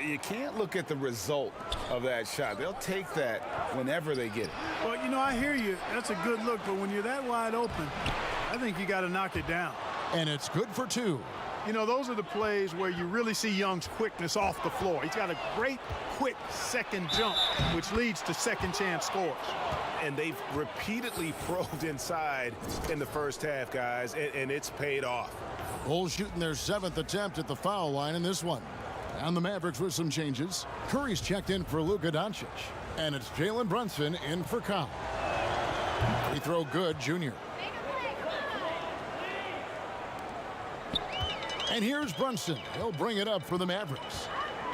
You can't look at the result of that shot. They'll take that whenever they get it. Well, you know, I hear you. That's a good look, but when you're that wide open, I think you got to knock it down. And it's good for 2. You know, those are the plays where you really see Young's quickness off the floor. He's got a great, quick second jump, which leads to second chance scores. And they've repeatedly probed inside in the first half, guys, and it's paid off. Bulls shooting their 7th attempt at the foul line in this one. And the Mavericks with some changes. Curry's checked in for Luka Doncic. And it's Jalen Brunson in for Cobb. Free throw good, Junior. And here's Brunson. He'll bring it up for the Mavericks.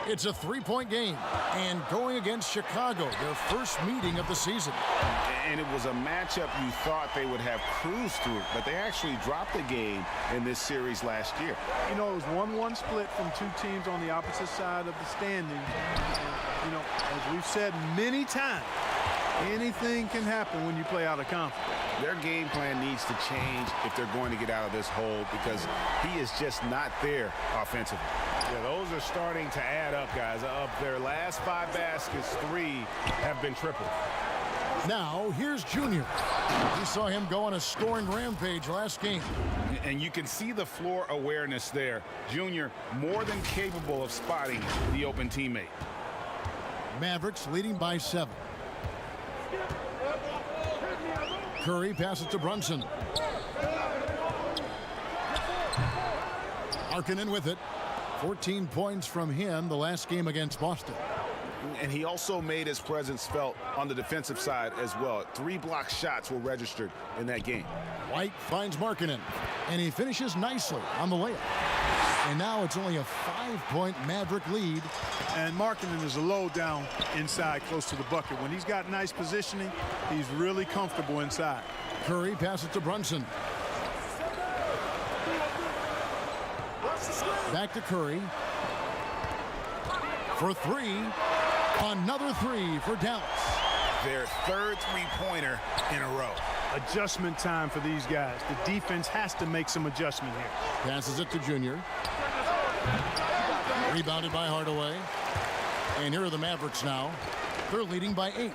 It's a 3-point game, and going against Chicago, their first meeting of the season. And it was a matchup you thought they would have cruised through, but they actually dropped the game in this series last year. You know, it was 1-1 split from 2 teams on the opposite side of the standings. And, you know, as we've said many times, anything can happen when you play out of conference. Their game plan needs to change if they're going to get out of this hole, because he is just not there offensively. Yeah, those are starting to add up, guys. Of their last 5 baskets, 3 have been triple. Now, here's Junior. We saw him go on a scoring rampage last game. And you can see the floor awareness there. Junior more than capable of spotting the open teammate. Mavericks leading by 7. Curry passes to Brunson. Markkanen with it. 14 points from him the last game against Boston. And he also made his presence felt on the defensive side as well. 3 block shots were registered in that game. White finds Markkanen. And he finishes nicely on the layup. And now it's only a 5-point Maverick lead. And Markkanen is a low down inside close to the bucket. When he's got nice positioning, he's really comfortable inside. Curry passes to Brunson. Back to Curry. For three. Another three for Dallas. Their third three-pointer in a row. Adjustment time for these guys. The defense has to make some adjustment here. Passes it to Junior. Rebounded by Hardaway. And here are the Mavericks now. They're leading by 8.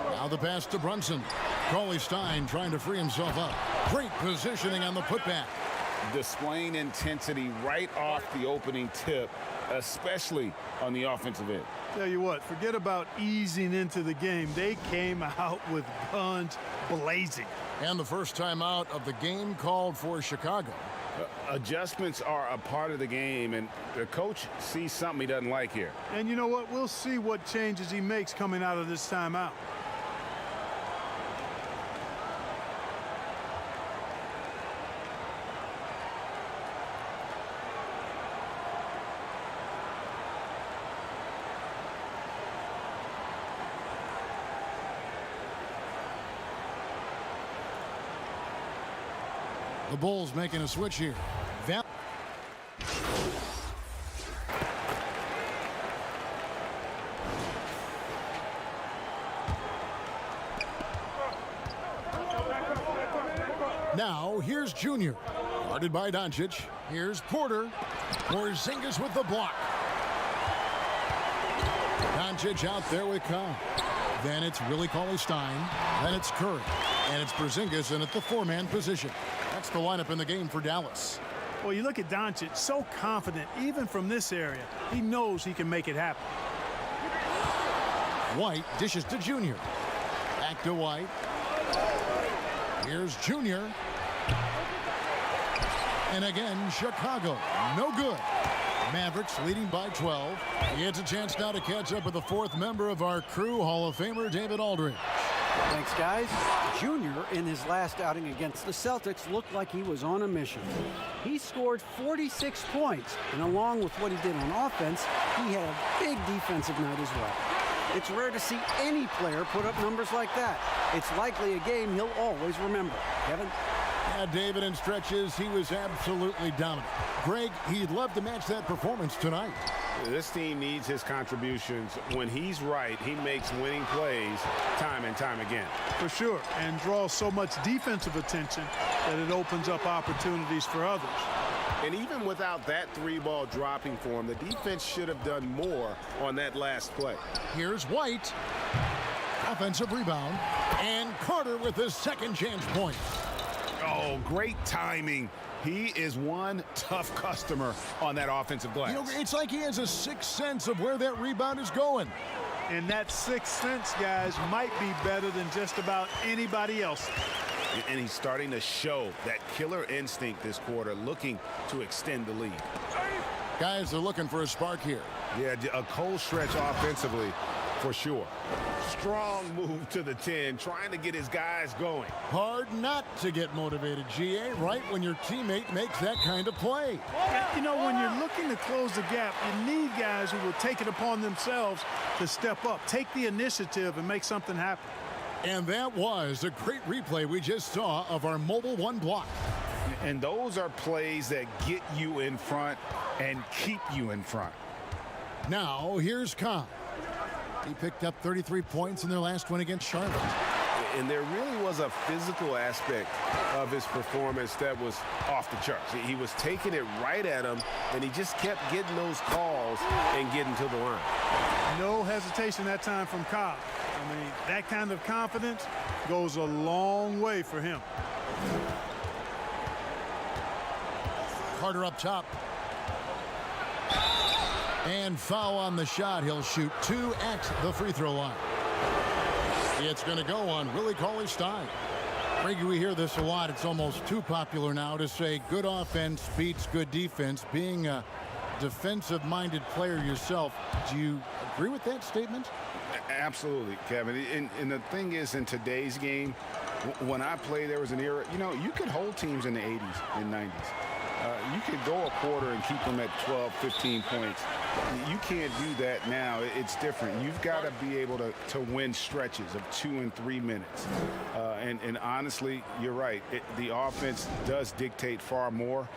Now the pass to Brunson. Cauley-Stein trying to free himself up. Great positioning on the putback. Displaying intensity right off the opening tip, especially on the offensive end. Tell you what, forget about easing into the game. They came out with guns blazing. And the first timeout of the game called for Chicago. Adjustments are a part of the game, and the coach sees something he doesn't like here. And you know what? We'll see what changes he makes coming out of this timeout. The Bulls making a switch here. Now, here's Junior. Guarded by Doncic. Here's Porter. Porzingis with the block. Doncic out there with Khan. Then it's Willie Cauley-Stein. Then it's Curry. And it's Porzingis in at the 4-man position. That's the lineup in the game for Dallas. Well, you look at Doncic, so confident, even from this area. He knows he can make it happen. White dishes to Junior. Back to White. Here's Junior. And again, Chicago. No good. Mavericks leading by 12. He has a chance now to catch up with the 4th member of our crew, Hall of Famer David Aldridge. Thanks, guys. Junior, in his last outing against the Celtics, looked like he was on a mission. He scored 46 points, and along with what he did on offense, he had a big defensive night as well. It's rare to see any player put up numbers like that. It's likely a game he'll always remember. Kevin? Yeah, David, in stretches, he was absolutely dominant. Greg, he'd love to match that performance tonight. This team needs his contributions. When he's right, he makes winning plays time and time again. For sure, and draws so much defensive attention that it opens up opportunities for others. And even without that 3-ball dropping for him, the defense should have done more on that last play. Here's White. Offensive rebound. And Carter with his second chance point. Oh, great timing. He is one tough customer on that offensive glass. You know, it's like he has a sixth sense of where that rebound is going. And that sixth sense, guys, might be better than just about anybody else. And he's starting to show that killer instinct this quarter, looking to extend the lead. Guys, they're looking for a spark here. Yeah, a cold stretch offensively, for sure. Strong move to the 10, trying to get his guys going. Hard not to get motivated, GA, right when your teammate makes that kind of play. You know, when you're looking to close the gap, you need guys who will take it upon themselves to step up, take the initiative, and make something happen. And that was a great replay we just saw of our Mobile One block. And those are plays that get you in front and keep you in front. Now, here's Khan. He picked up 33 points in their last win against Charlotte. And there really was a physical aspect of his performance that was off the charts. He was taking it right at him, and he just kept getting those calls and getting to the line. No hesitation that time from Cobb. I mean, that kind of confidence goes a long way for him. Carter up top. And foul on the shot. He'll shoot 2 at the free throw line. It's going to go on Willie Cauley-Stein. Reggie, we hear this a lot. It's almost too popular now to say good offense beats good defense. Being defensive-minded player yourself. Do you agree with that statement? Absolutely, Kevin. And the thing is, in today's game, when I played, there was an era, you could hold teams in the 80s and 90s. You could go a quarter and keep them at 12, 15 points. You can't do that now. It's different. You've got to be able to win stretches of 2 and 3 minutes. And honestly, you're right. The offense does dictate far more,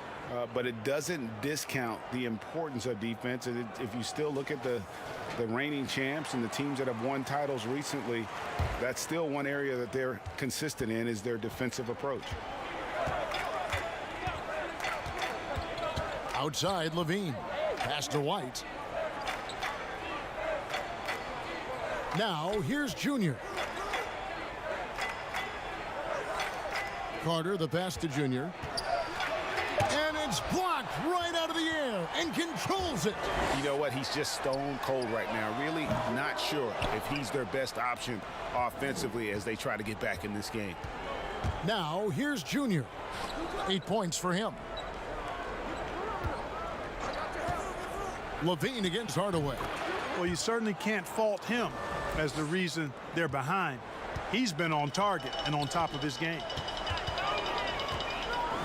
but it doesn't discount the importance of defense. And if you still look at the reigning champs and the teams that have won titles recently, that's still one area that they're consistent in, is their defensive approach. Outside, Levine. Pass to White. Now, here's Junior. Carter, the pass to Junior. And it's blocked right out of the air and controls it. You know what? He's just stone cold right now. Really not sure if he's their best option offensively as they try to get back in this game. Now, here's Junior. 8 points for him. Levine against Hardaway. Well, you certainly can't fault him as the reason they're behind. He's been on target and on top of his game.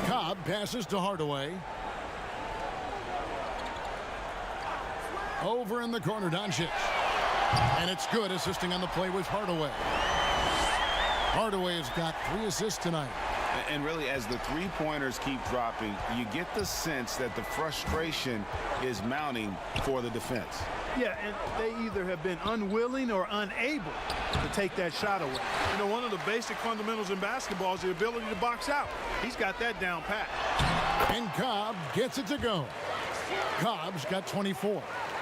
Cobb passes to Hardaway. Over in the corner, Doncic. And it's good. Assisting on the play was Hardaway. Hardaway has got 3 assists tonight. And really, as the three-pointers keep dropping, you get the sense that the frustration is mounting for the defense. Yeah, and they either have been unwilling or unable to take that shot away. You know, one of the basic fundamentals in basketball is the ability to box out. He's got that down pat. And Cobb gets it to go. Cobb's got 24.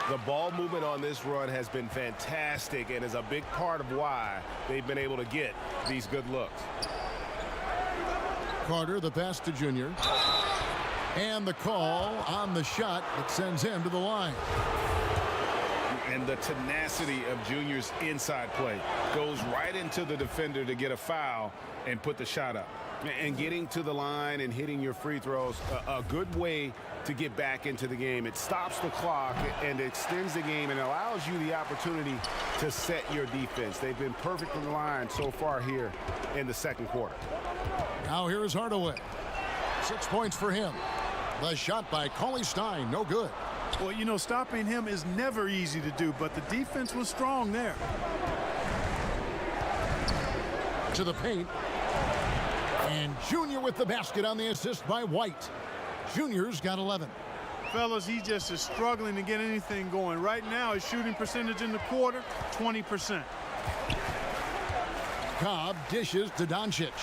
The ball movement on this run has been fantastic and is a big part of why they've been able to get these good looks. Carter, the pass to Junior. And the call on the shot that sends him to the line. And the tenacity of Junior's inside play goes right into the defender to get a foul and put the shot up. And getting to the line and hitting your free throws, a good way to get back into the game. It stops the clock and extends the game and allows you the opportunity to set your defense. They've been perfect in the line so far here in the second quarter. Now here is Hardaway. 6 points for him. The shot by Cauley Stein, no good. Well, you know, stopping him is never easy to do, but the defense was strong there. To the paint. And Junior with the basket on the assist by White. Junior's got 11. Fellas, he just is struggling to get anything going. Right now, his shooting percentage in the quarter, 20%. Cobb dishes to Doncic.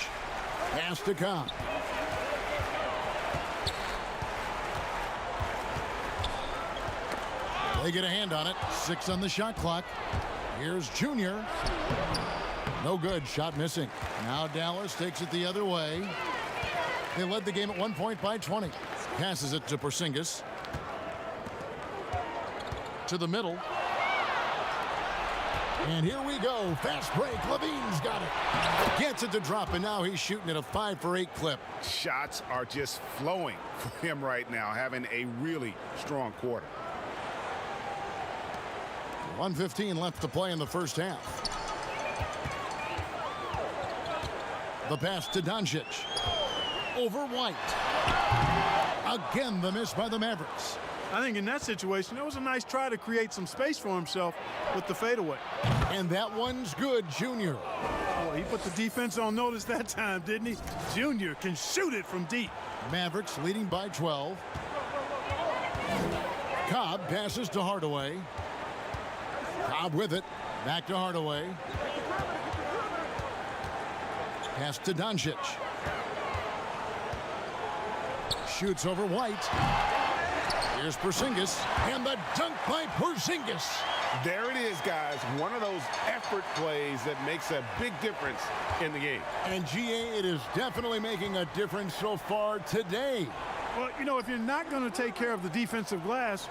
Pass to Cobb. They get a hand on it. 6 on the shot clock. Here's Junior. No good. Shot missing. Now Dallas takes it the other way. They led the game at 1 point by 20. Passes it to Porzingis. To the middle. And here we go. Fast break. Levine's got it. Gets it to drop, and now he's shooting at a 5 for 8 clip. Shots are just flowing for him right now, having a really strong quarter. 1:15 left to play in the first half. The pass to Doncic. Over White. Again, the miss by the Mavericks. I think in that situation, it was a nice try to create some space for himself with the fadeaway. And that one's good, Junior. Well, he put the defense on notice that time, didn't he? Junior can shoot it from deep. Mavericks leading by 12. Cobb passes to Hardaway. Cobb with it. Back to Hardaway. Pass to Doncic. Shoots over White. Here's Porzingis. And the dunk by Porzingis. There it is, guys. One of those effort plays that makes a big difference in the game. And GA, it is definitely making a difference so far today. Well, you know, if you're not going to take care of the defensive glass,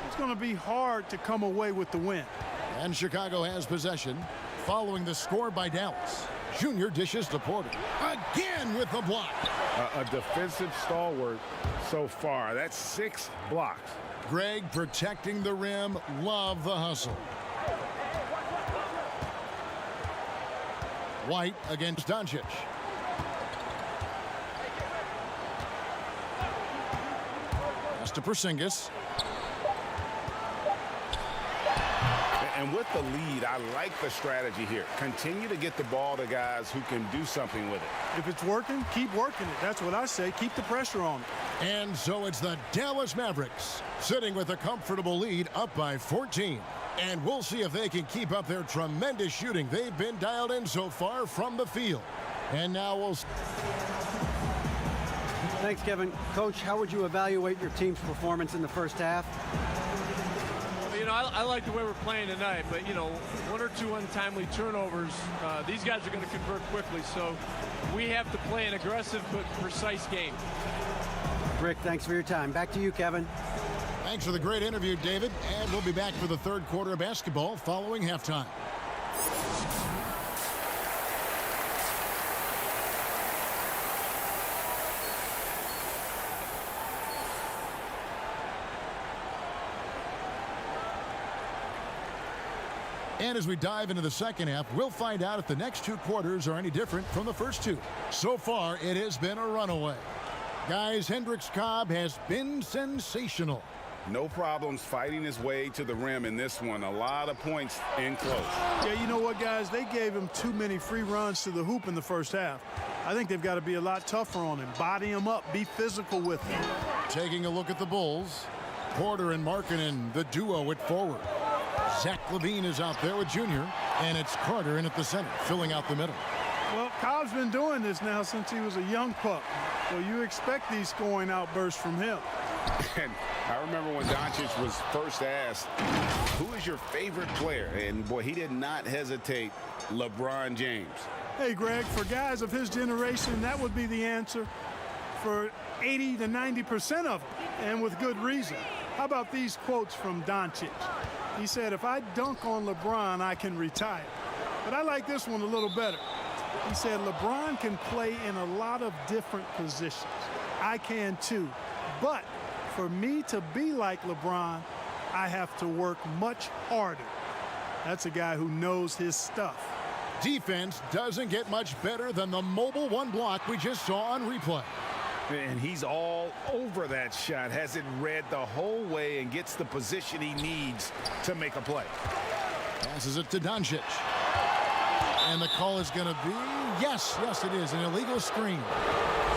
it's going to be hard to come away with the win. And Chicago has possession following the score by Dallas. Junior dishes to Porter. Again with the block. A defensive stalwart so far. That's 6 blocks. Greg protecting the rim. Love the hustle. White against Doncic. Pass to Porzingis. And with the lead, I like the strategy here. Continue to get the ball to guys who can do something with it. If it's working, keep working it. That's what I say. Keep the pressure on it. And so it's the Dallas Mavericks sitting with a comfortable lead, up by 14. And we'll see if they can keep up their tremendous shooting. They've been dialed in so far from the field. And now we'll... Thanks, Kevin. Coach, how would you evaluate your team's performance in the first half? You know, I like the way we're playing tonight, but, you know, one or two untimely turnovers, these guys are going to convert quickly, so we have to play an aggressive but precise game. Rick, thanks for your time. Back to you, Kevin. Thanks for the great interview, David. And we'll be back for the third quarter of basketball following halftime. And as we dive into the second half, we'll find out if the next two quarters are any different from the first two. So far, it has been a runaway. Guys, Hendricks Cobb has been sensational. No problems fighting his way to the rim in this one. A lot of points in close. Yeah, you know what, guys? They gave him too many free runs to the hoop in the first half. I think they've got to be a lot tougher on him. Body him up. Be physical with him. Taking a look at the Bulls. Porter and Markkanen, the duo at forward. Zach LaVine is out there with Junior, and it's Carter in at the center, filling out the middle. Well, Cobb's been doing this now since he was a young pup, so you expect these scoring outbursts from him. And I remember when Doncic was first asked, who is your favorite player? And, boy, he did not hesitate. LeBron James. Hey, Greg, for guys of his generation, that would be the answer for 80 to 90% of them, and with good reason. How about these quotes from Doncic? He said, if I dunk on LeBron, I can retire. But I like this one a little better. He said, LeBron can play in a lot of different positions. I can too. But for me to be like LeBron, I have to work much harder. That's a guy who knows his stuff. Defense doesn't get much better than the mobile one block we just saw on replay. And he's all over that shot, has it read the whole way and gets the position he needs to make a play. Passes it to Doncic. And the call is going to be, yes, it is, an illegal screen.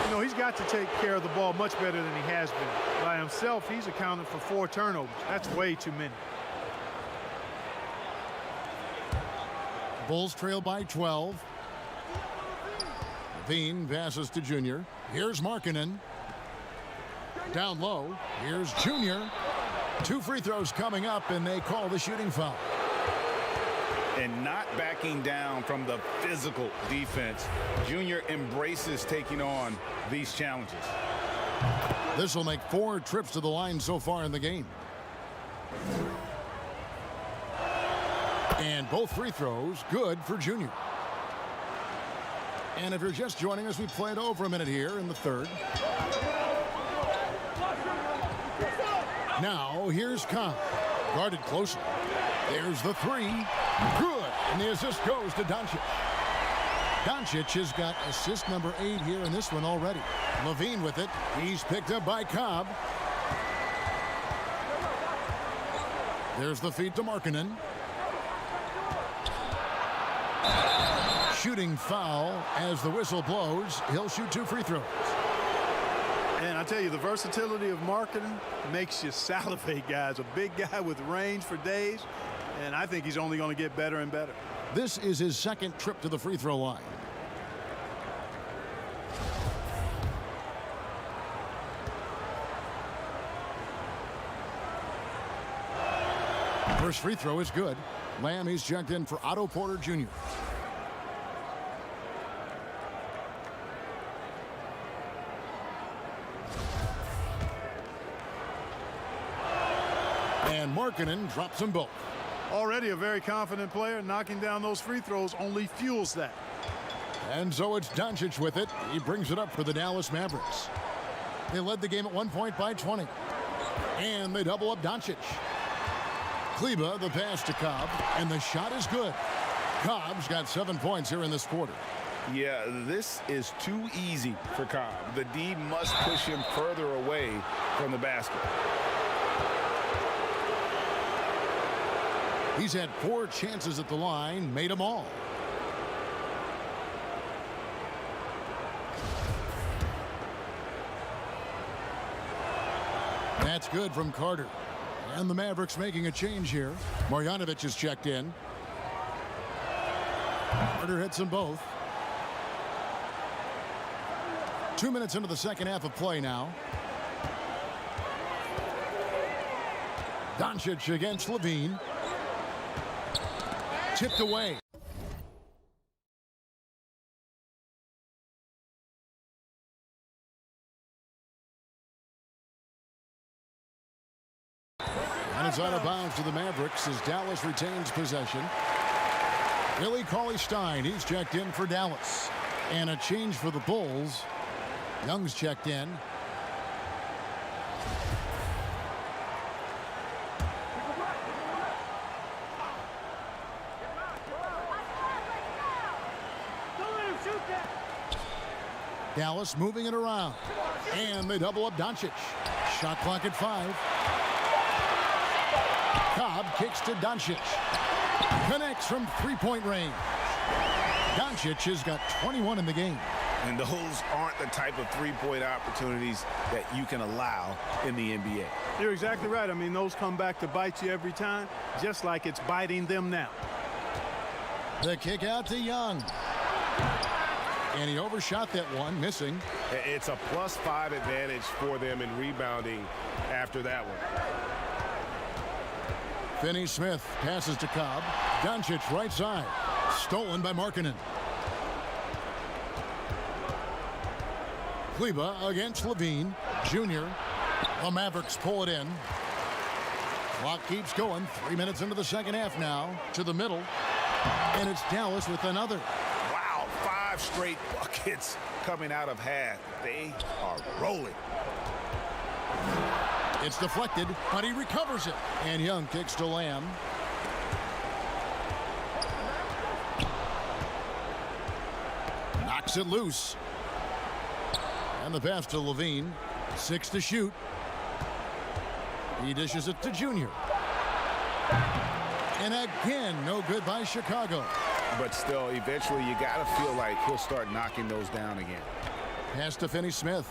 You know, he's got to take care of the ball much better than he has been. By himself, he's accounted for 4 turnovers. That's way too many. Bulls trail by 12. LaVine passes to Junior. Here's Markkanen. Down low. Here's Junior. 2 free throws coming up, and they call the shooting foul. And not backing down from the physical defense. Junior embraces taking on these challenges. This will make 4 trips to the line so far in the game. And both free throws good for Junior. And if you're just joining us, we played over a minute here in the third. Now here's Cobb. Guarded closely. There's the 3. Good. And the assist goes to Doncic. Doncic has got assist number 8 here in this one already. LaVine with it. He's picked up by Cobb. There's the feed to Markkanen. Shooting foul as the whistle blows. He'll shoot 2 free throws. And I tell you, the versatility of Markkanen makes you salivate, guys. A big guy with range for days, and I think he's only going to get better and better. This is his second trip to the free throw line. First free throw is good. Lamb, he's checked in for Otto Porter Jr. And Markkanen drops them both. Already a very confident player. Knocking down those free throws only fuels that. And so it's Doncic with it. He brings it up for the Dallas Mavericks. They led the game at one point by 20. And they double up Doncic. Kleba, the pass to Cobb, and the shot is good. Cobb's got 7 points here in this quarter. Yeah, this is too easy for Cobb. The D must push him further away from the basket. He's had 4 chances at the line, made them all. That's good from Carter. And the Mavericks making a change here. Marjanovic is checked in. Carter hits them both. 2 minutes into the second half of play now. Doncic against Levine. Tipped away. And it's out of bounds to the Mavericks as Dallas retains possession. Billy Cauley-Stein, he's checked in for Dallas. And a change for the Bulls. Young's checked in. Dallas moving it around. And they double up Doncic. Shot clock at 5. Cobb kicks to Doncic. Connects from three-point range. Doncic has got 21 in the game. And those aren't the type of three-point opportunities that you can allow in the NBA. You're exactly right. I mean, those come back to bite you every time, just like it's biting them now. The kick out to Young. And he overshot that one, missing. It's a +5 advantage for them in rebounding after that one. Finney-Smith passes to Cobb. Doncic right side. Stolen by Markkanen. Kleba against Levine. Junior. The Mavericks pull it in. Clock keeps going. 3 minutes into the second half now. To the middle. And it's Dallas with another. Wow, 5 straight buckets coming out of half. They are rolling. It's deflected, but he recovers it. And Young kicks to Lamb. Knocks it loose. And the pass to Levine. 6 to shoot. He dishes it to Junior. And again, no good by Chicago. But still, eventually you got to feel like he'll start knocking those down again. Pass to Finney-Smith.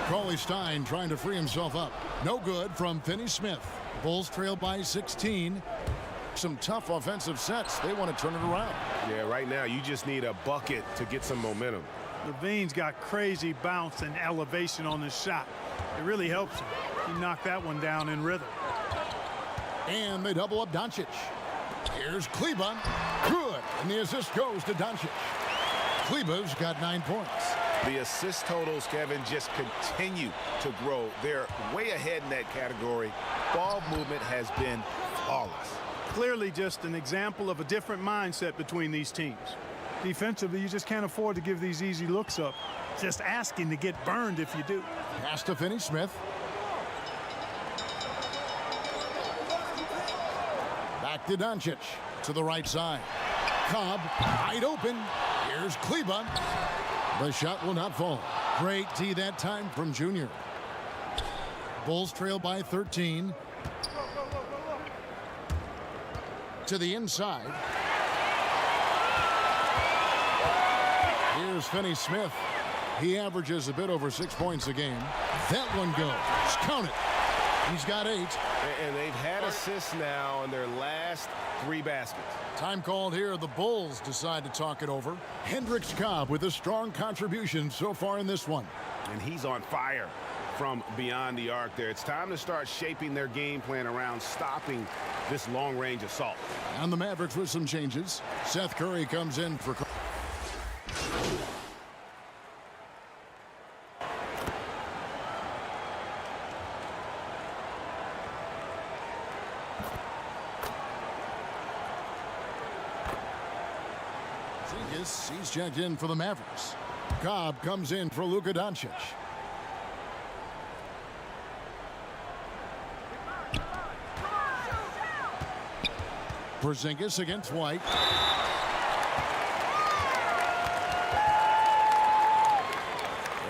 Cauley-Stein trying to free himself up. No good from Finney-Smith. Bulls trail by 16. Some tough offensive sets. They want to turn it around. Yeah, right now you just need a bucket to get some momentum. Levine's got crazy bounce and elevation on his shot. It really helps him. He knocked that one down in rhythm. And they double up Doncic. Here's Kleba. Good. And the assist goes to Doncic. Kleba's got 9 points. The assist totals, Kevin, just continue to grow. They're way ahead in that category. Ball movement has been flawless. Clearly just an example of a different mindset between these teams. Defensively, you just can't afford to give these easy looks up. Just asking to get burned if you do. Pass to Finney-Smith. Back to Doncic. To the right side. Cobb wide open. Here's Kleba. The shot will not fall. Great D that time from Junior. Bulls trail by 13. To the inside. Here's Finney-Smith. He averages a bit over 6 points a game. That one goes. Count it. He's got 8. And they've had assists now in their last 3 baskets. Time called here. The Bulls decide to talk it over. Hendricks Cobb with a strong contribution so far in this one. And he's on fire from beyond the arc there. It's time to start shaping their game plan around stopping this long-range assault. And the Mavericks with some changes. Seth Curry comes in for... He's checked in for the Mavericks. Cobb comes in for Luka Doncic. Porzingis against White.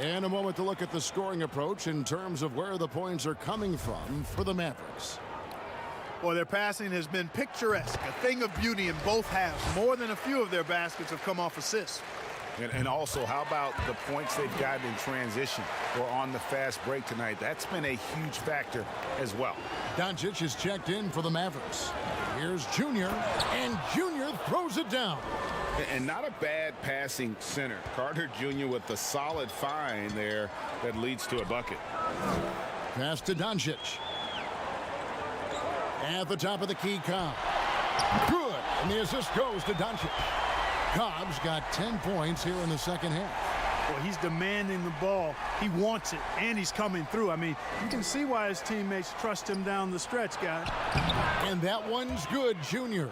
And a moment to look at the scoring approach in terms of where the points are coming from for the Mavericks. Well, their passing has been picturesque, a thing of beauty in both halves. More than a few of their baskets have come off assists. And also, how about the points they've gotten in transition or on the fast break tonight? That's been a huge factor as well. Doncic is checked in for the Mavericks. Here's Junior, and Junior throws it down. And not a bad passing center. Carter Jr. with the solid find there that leads to a bucket. Pass to Doncic. At the top of the key, Cobb. Good, and the assist goes to Doncic. Cobb's got 10 points here in the second half. Well, he's demanding the ball. He wants it, and he's coming through. I mean, you can see why his teammates trust him down the stretch, guys. And that one's good, Junior.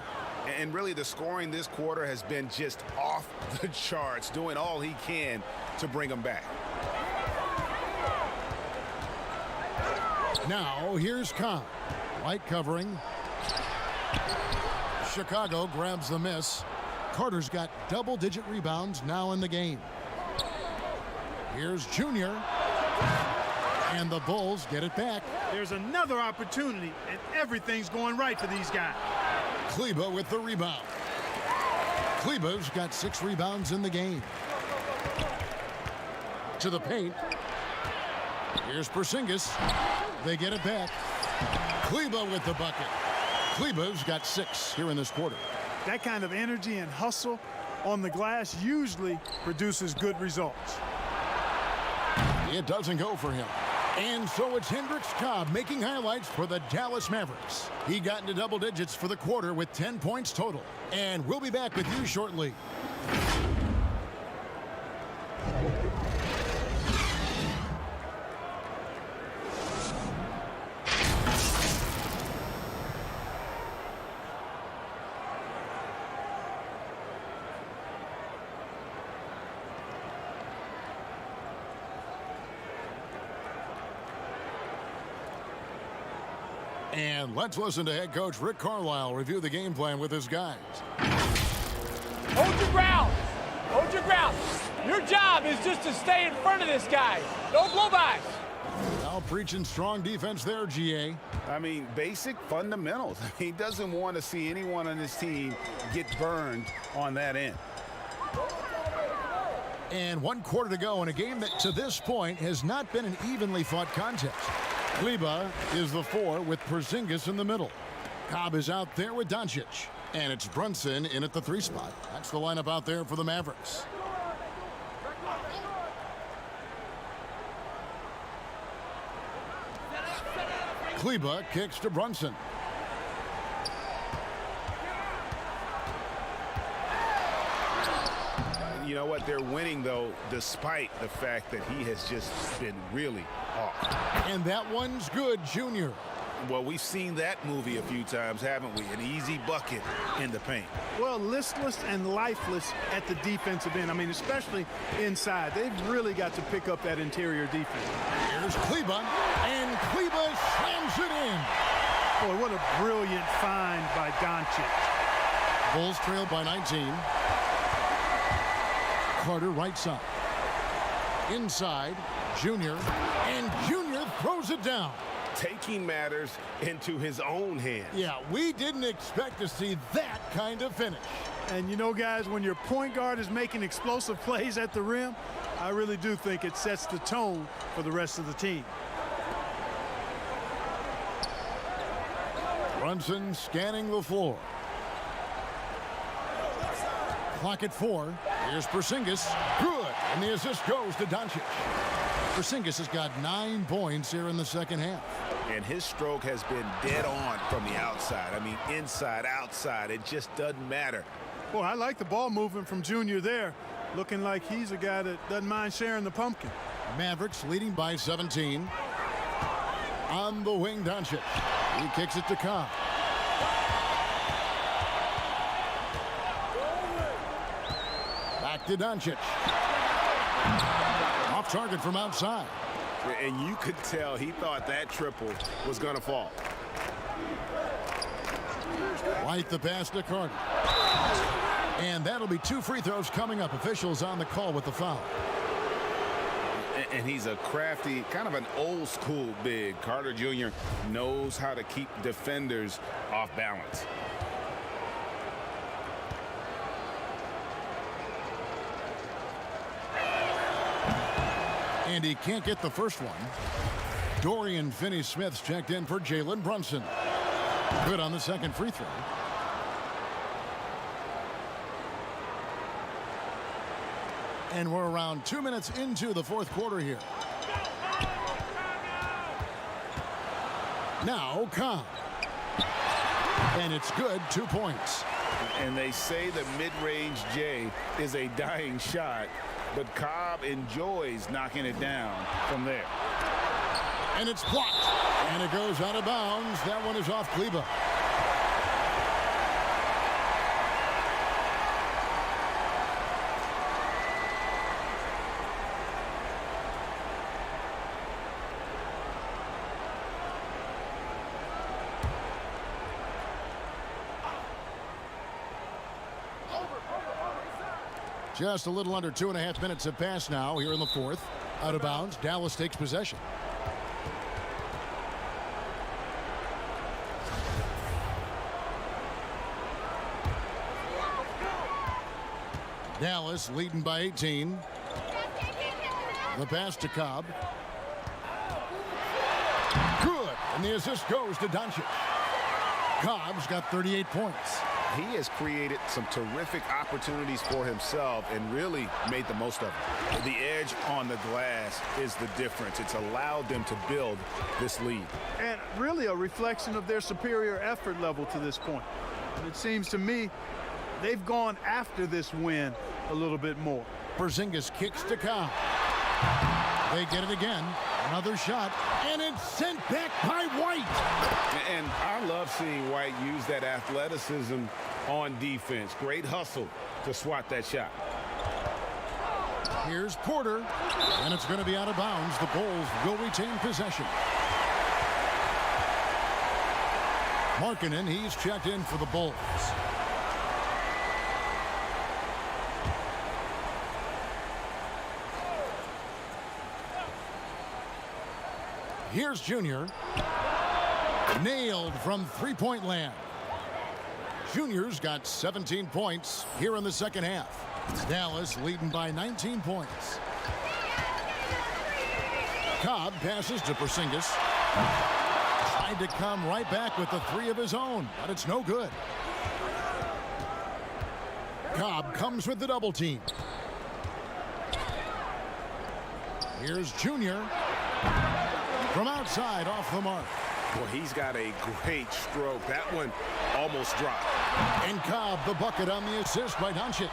And really, the scoring this quarter has been just off the charts, doing all he can to bring them back. Now, here's Cobb. White covering. Chicago grabs the miss. Carter's got double-digit rebounds now in the game. Here's Junior. And the Bulls get it back. There's another opportunity, and everything's going right for these guys. Kleba with the rebound. Kleba's got 6 rebounds in the game. To the paint. Here's Porzingis. They get it back. Kleba with the bucket. Kleba's got 6 here in this quarter. That kind of energy and hustle on the glass usually produces good results. It doesn't go for him. And so it's Hendricks Cobb making highlights for the Dallas Mavericks. He got into double digits for the quarter with 10 points total. And we'll be back with you shortly. And let's listen to head coach Rick Carlisle review the game plan with his guys. Hold your ground. Hold your ground. Your job is just to stay in front of this guy. Don't blow by. Now preaching strong defense there, GA. I mean, basic fundamentals. He doesn't want to see anyone on his team get burned on that end. And 1 quarter to go in a game that to this point has not been an evenly fought contest. Kleba is the 4 with Porzingis in the middle. Cobb is out there with Doncic. And it's Brunson in at the 3 spot. That's the lineup out there for the Mavericks. Kleba kicks to Brunson. You know what? They're winning, though, despite the fact that he has just been really off. And that one's good, Junior. Well, we've seen that movie a few times, haven't we? An easy bucket in the paint. Well, listless and lifeless at the defensive end. I mean, especially inside. They've really got to pick up that interior defense. Here's Kleba, and Kleba slams it in. Boy, what a brilliant find by Doncic. Bulls trail by 19. Carter right side. Inside, Junior, and Junior throws it down. Taking matters into his own hands. Yeah, we didn't expect to see that kind of finish. And you know, guys, when your point guard is making explosive plays at the rim, I really do think it sets the tone for the rest of the team. Brunson scanning the floor. Clock at 4. Here's Porzingis. Good. And the assist goes to Doncic. Porzingis has got 9 points here in the second half. And his stroke has been dead on from the outside. I mean, inside, outside, it just doesn't matter. Well, I like the ball movement from Junior there. Looking like he's a guy that doesn't mind sharing the pumpkin. Mavericks leading by 17. On the wing, Doncic. He kicks it to Cobb. Back to Doncic. Off target from outside. And you could tell he thought that triple was going to fall. White the pass to Carter. And that'll be 2 free throws coming up. Officials on the call with the foul. And he's a crafty, kind of an old school big. Carter Jr. knows how to keep defenders off balance. And he can't get the first one. Dorian Finney-Smith's checked in for Jalen Brunson. Good on the second free throw. And we're around 2 minutes into the fourth quarter here. Now Cobb. And it's good, 2 points. And they say the mid-range J is a dying shot, but Cobb enjoys knocking it down from there. And it's blocked. And it goes out of bounds. That one is off Kleba. Just a little under 2.5 minutes have passed now here in the fourth. Out of bounds. Dallas takes possession. Dallas leading by 18. The pass to Cobb. Good. And the assist goes to Doncic. Cobb's got 38 points. He has created some terrific opportunities for himself and really made the most of it. The edge on the glass is the difference. It's allowed them to build this lead. And really a reflection of their superior effort level to this point. And it seems to me they've gone after this win a little bit more. Porzingis kicks to Cobb. They get it again. Another shot. And it's sent back by White. And I love seeing White use that athleticism on defense. Great hustle to swat that shot. Here's Porter. And it's going to be out of bounds. The Bulls will retain possession. Markkanen, he's checked in for the Bulls. Here's Junior. Nailed from three-point land. Junior's got 17 points here in the second half. Dallas leading by 19 points. Cobb passes to Porzingis. Tried to come right back with the three of his own, but it's no good. Cobb comes with the double team. Here's Junior. From outside, off the mark. Well, he's got a great stroke. That one almost dropped. And Cobb, the bucket on the assist by Doncic.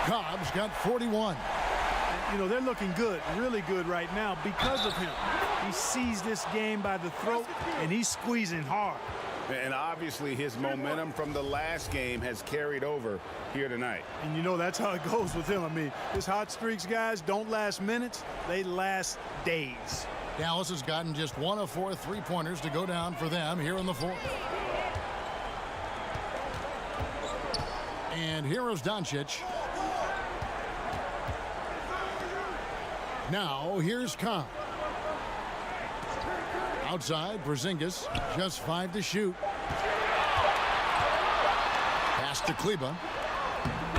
Cobb's got 41. You know, they're looking good, really good right now because of him. He sees this game by the throat, and he's squeezing hard. And obviously his momentum from the last game has carried over here tonight. And you know that's how it goes with him. I mean, his hot streaks, guys, don't last minutes. They last days. Dallas has gotten just one of 4 three-pointers to go down for them here in the fourth. And here is Doncic. Now here's Cobb. Outside, Porzingis, just 5 to shoot. Pass to Kleba.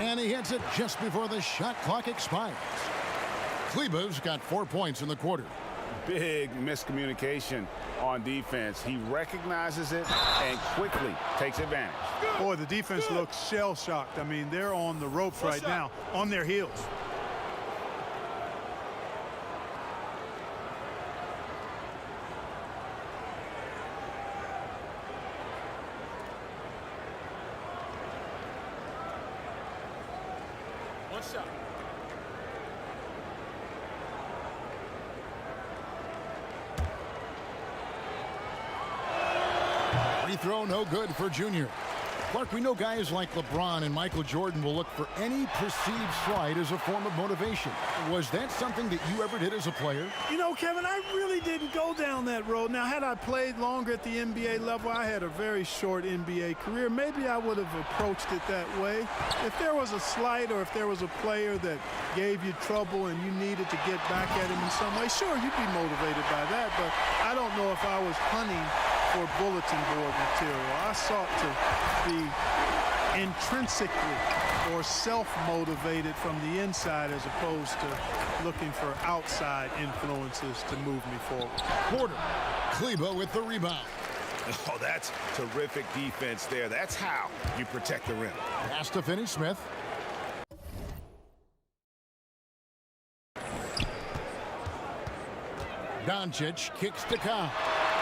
And he hits it just before the shot clock expires. Kleba's got 4 points in the quarter. Big miscommunication on defense. He recognizes it and quickly takes advantage. Boy, the defense looks shell-shocked. I mean, they're on the ropes right now, on their heels. One shot. Free throw no good for Junior. Clark, we know guys like LeBron and Michael Jordan will look for any perceived slight as a form of motivation. Was that something that you ever did as a player? You know, Kevin, I really didn't go down that road. Now, had I played longer at the NBA level, I had a very short NBA career. Maybe I would have approached it that way. If there was a slight or if there was a player that gave you trouble and you needed to get back at him in some way, sure, you'd be motivated by that, but I don't know if I was hunting for bulletin board material. I sought to be intrinsically or self-motivated from the inside as opposed to looking for outside influences to move me forward. Porter. Kleba with the rebound. Oh, that's terrific defense there. That's how you protect the rim. Pass to Finney-Smith. Doncic kicks to Cobb.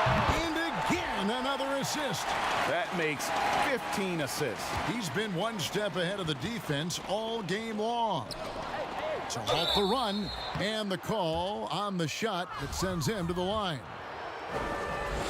And again, another assist. That makes 15 assists. He's been one step ahead of the defense all game long. To halt the run, and the call on the shot that sends him to the line.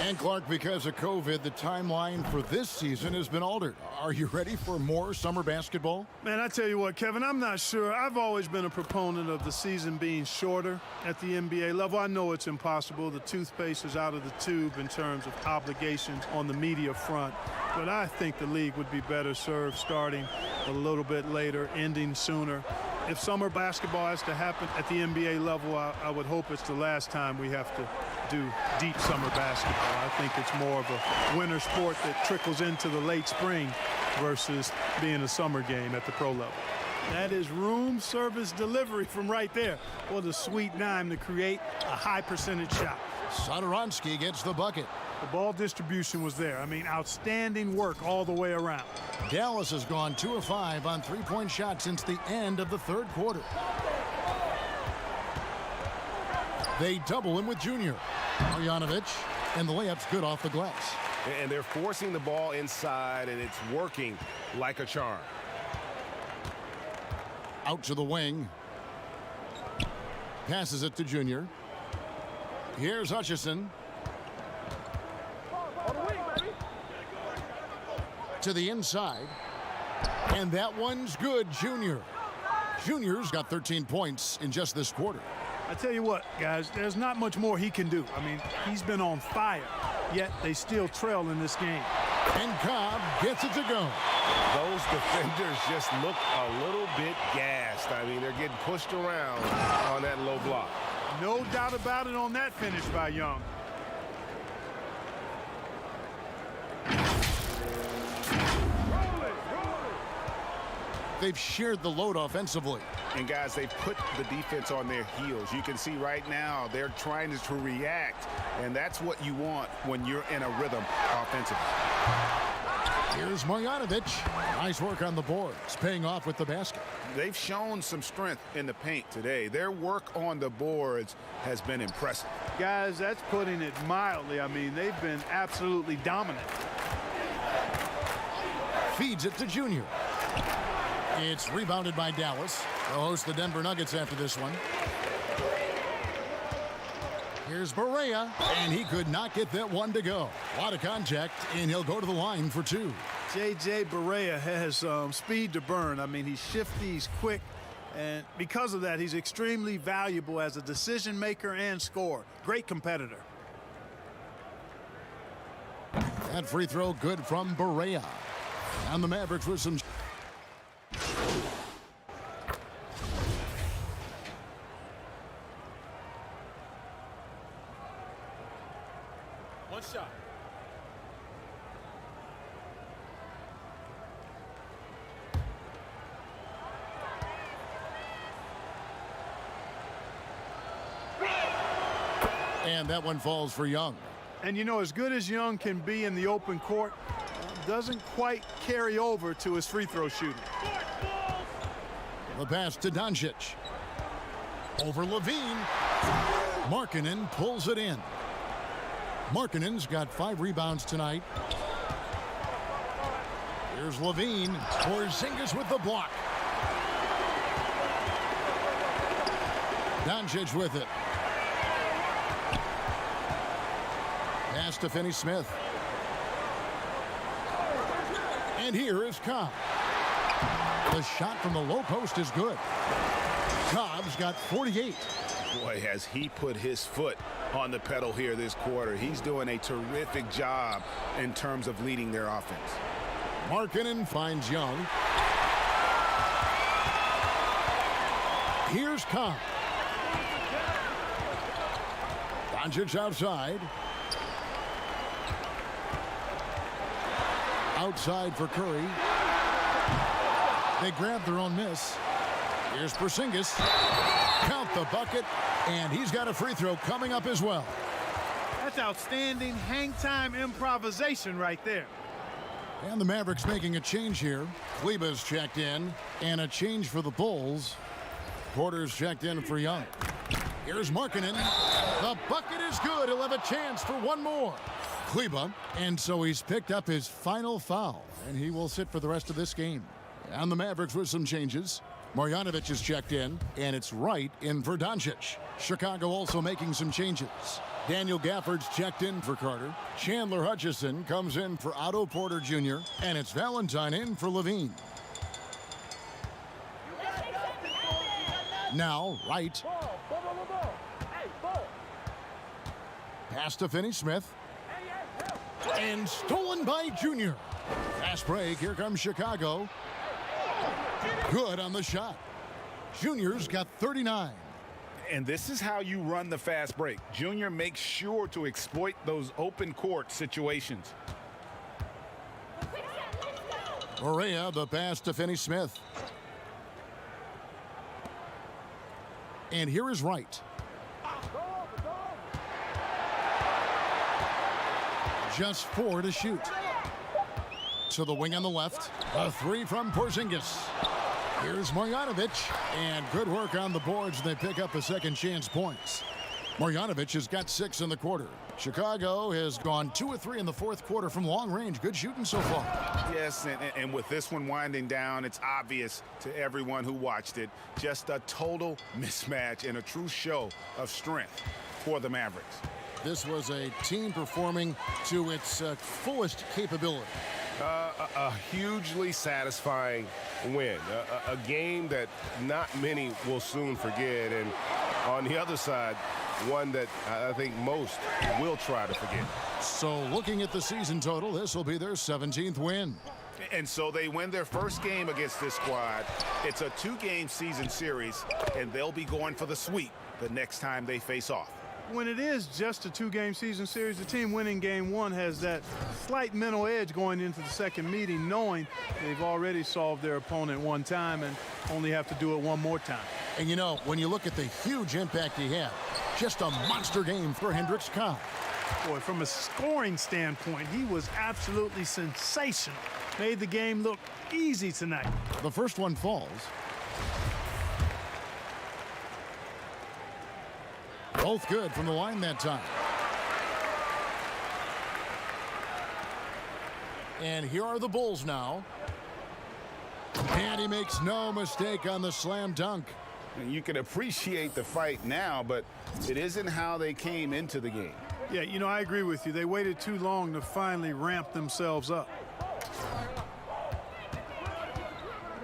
And Clark, because of COVID, the timeline for this season has been altered. Are you ready for more summer basketball? Man, I tell you what, Kevin, I'm not sure. I've always been a proponent of the season being shorter at the NBA level. I know it's impossible. The toothpaste is out of the tube in terms of obligations on the media front. But I think the league would be better served starting a little bit later, ending sooner. If summer basketball has to happen at the NBA level, I would hope it's the last time we have to do deep summer basketball. I think it's more of a winter sport that trickles into the late spring versus being a summer game at the pro level. That is room service delivery from right there. What a sweet dime to create a high percentage shot. Satoransky gets the bucket. The ball distribution was there. I mean, outstanding work all the way around. Dallas has gone 2 of 5 on three-point shots since the end of the third quarter. They double him with Junior. Marjanovic, and the layup's good off the glass. And they're forcing the ball inside, and it's working like a charm. Out to the wing. Passes it to Junior. Here's Hutchison. To the inside. And that one's good, Junior. Junior's got 13 points in just this quarter. I tell you what, guys, there's not much more he can do. I mean, he's been on fire, yet they still trail in this game. And Cobb gets it to go. Those defenders just look a little bit gassed. I mean, they're getting pushed around on that low block. No doubt about it on that finish by Young. They've shared the load offensively. And guys, they've put the defense on their heels. You can see right now they're trying to react, and that's what you want when you're in a rhythm offensively. Here's Marjanovic. Nice work on the boards, paying off with the basket. They've shown some strength in the paint today. Their work on the boards has been impressive. Guys, that's putting it mildly. I mean, they've been absolutely dominant. Feeds it to Junior. It's rebounded by Dallas. They'll host the Denver Nuggets after this one. Here's Barea, and he could not get that one to go. A lot of contact, and he'll go to the line for 2. J.J. Barea has speed to burn. I mean, he's shifty, he's quick, and because of that, he's extremely valuable as a decision maker and scorer. Great competitor. That free throw good from Barea. And the Mavericks with some... One shot. And that one falls for Young. And you know, as good as Young can be in the open court, doesn't quite carry over to his free throw shooting. The pass to Doncic. Over Levine. Markkanen pulls it in. Markkanen's got 5 rebounds tonight. Here's Levine. Porzingis with the block. Doncic with it. Pass to Finney-Smith. And And here is Cobb. The shot from the low post is good. Cobb's got 48. Boy, has he put his foot on the pedal here this quarter. He's doing a terrific job in terms of leading their offense. Markkanen finds Young. Here's Cobb. Doncic outside. Outside for Curry. They grab their own miss. Here's Porzingis. Count the bucket, and he's got a free throw coming up as well. That's outstanding hang-time improvisation right there. And the Mavericks making a change here. Kleba's checked in, and a change for the Bulls. Porter's checked in for Young. Here's Markkanen. The bucket is good. He'll have a chance for one more. Kleba, and so he's picked up his final foul, and he will sit for the rest of this game. And the Mavericks with some changes. Marjanovic is checked in, and it's Wright in for Doncic. Chicago also making some changes. Daniel Gafford's checked in for Carter. Chandler Hutchison comes in for Otto Porter Jr., and it's Valentine in for Levine. Now, Wright. Pass to Finney-Smith. And stolen by Junior. Fast break. Here comes Chicago. Good on the shot. Junior's got 39. And this is how you run the fast break. Junior makes sure to exploit those open court situations. Correa, the pass to Finney-Smith. And here is Wright. Just 4 to shoot. To the wing on the left. A 3 from Porzingis. Here's Marjanovic. And good work on the boards. They pick up a second chance points. Marjanovic has got 6 in the quarter. Chicago has gone 2 of 3 in the fourth quarter from long range. Good shooting so far. Yes, and with this one winding down, it's obvious to everyone who watched it. Just a total mismatch and a true show of strength for the Mavericks. This was a team performing to its fullest capability. A hugely satisfying win. A game that not many will soon forget. And on the other side, one that I think most will try to forget. So looking at the season total, this will be their 17th win. And so they win their first game against this squad. It's a 2-game season series, and they'll be going for the sweep the next time they face off. When it is just a 2-game season series, the team winning game 1 has that slight mental edge going into the second meeting, knowing they've already solved their opponent one time and only have to do it one more time. And you know, when you look at the huge impact he had, just a monster game for Hendricks Cobb. Boy, from a scoring standpoint, he was absolutely sensational. Made the game look easy tonight. The first one falls. Both good from the line that time. And here are the Bulls now. And he makes no mistake on the slam dunk. And you can appreciate the fight now, but it isn't how they came into the game. Yeah, you know, I agree with you. They waited too long to finally ramp themselves up.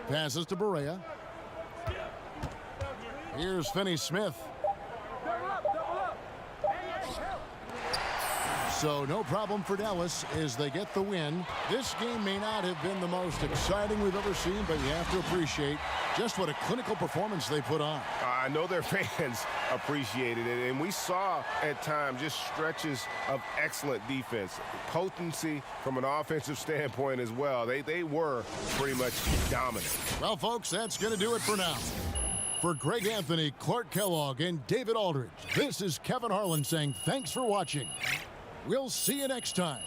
Passes to Barea. Here's Finney-Smith. So no problem for Dallas as they get the win. This game may not have been the most exciting we've ever seen, but you have to appreciate just what a clinical performance they put on. I know their fans appreciated it, and we saw at times just stretches of excellent defense. Potency from an offensive standpoint as well. They were pretty much dominant. Well, folks, that's going to do it for now. For Greg Anthony, Clark Kellogg, and David Aldridge, this is Kevin Harlan saying thanks for watching. We'll see you next time.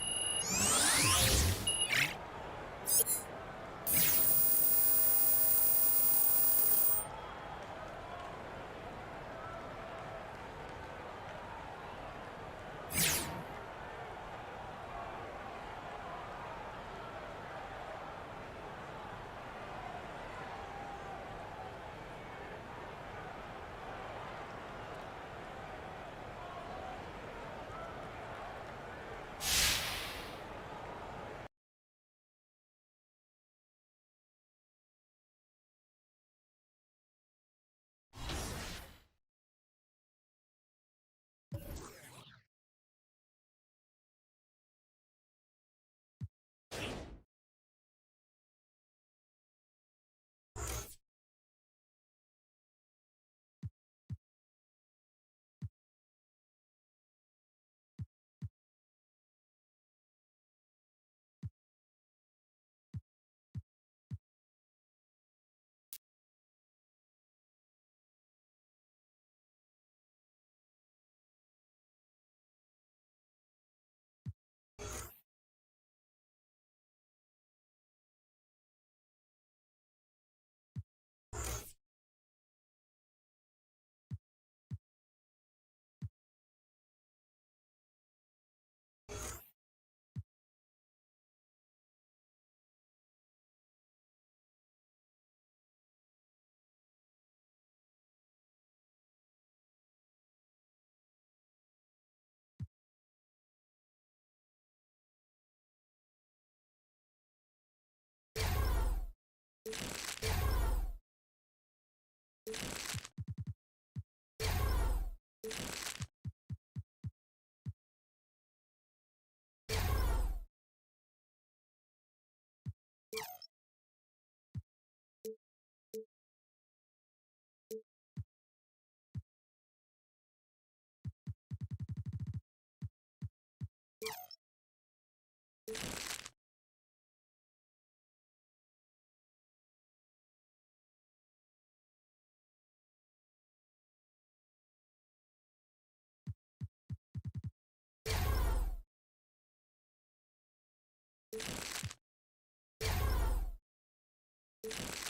Hey!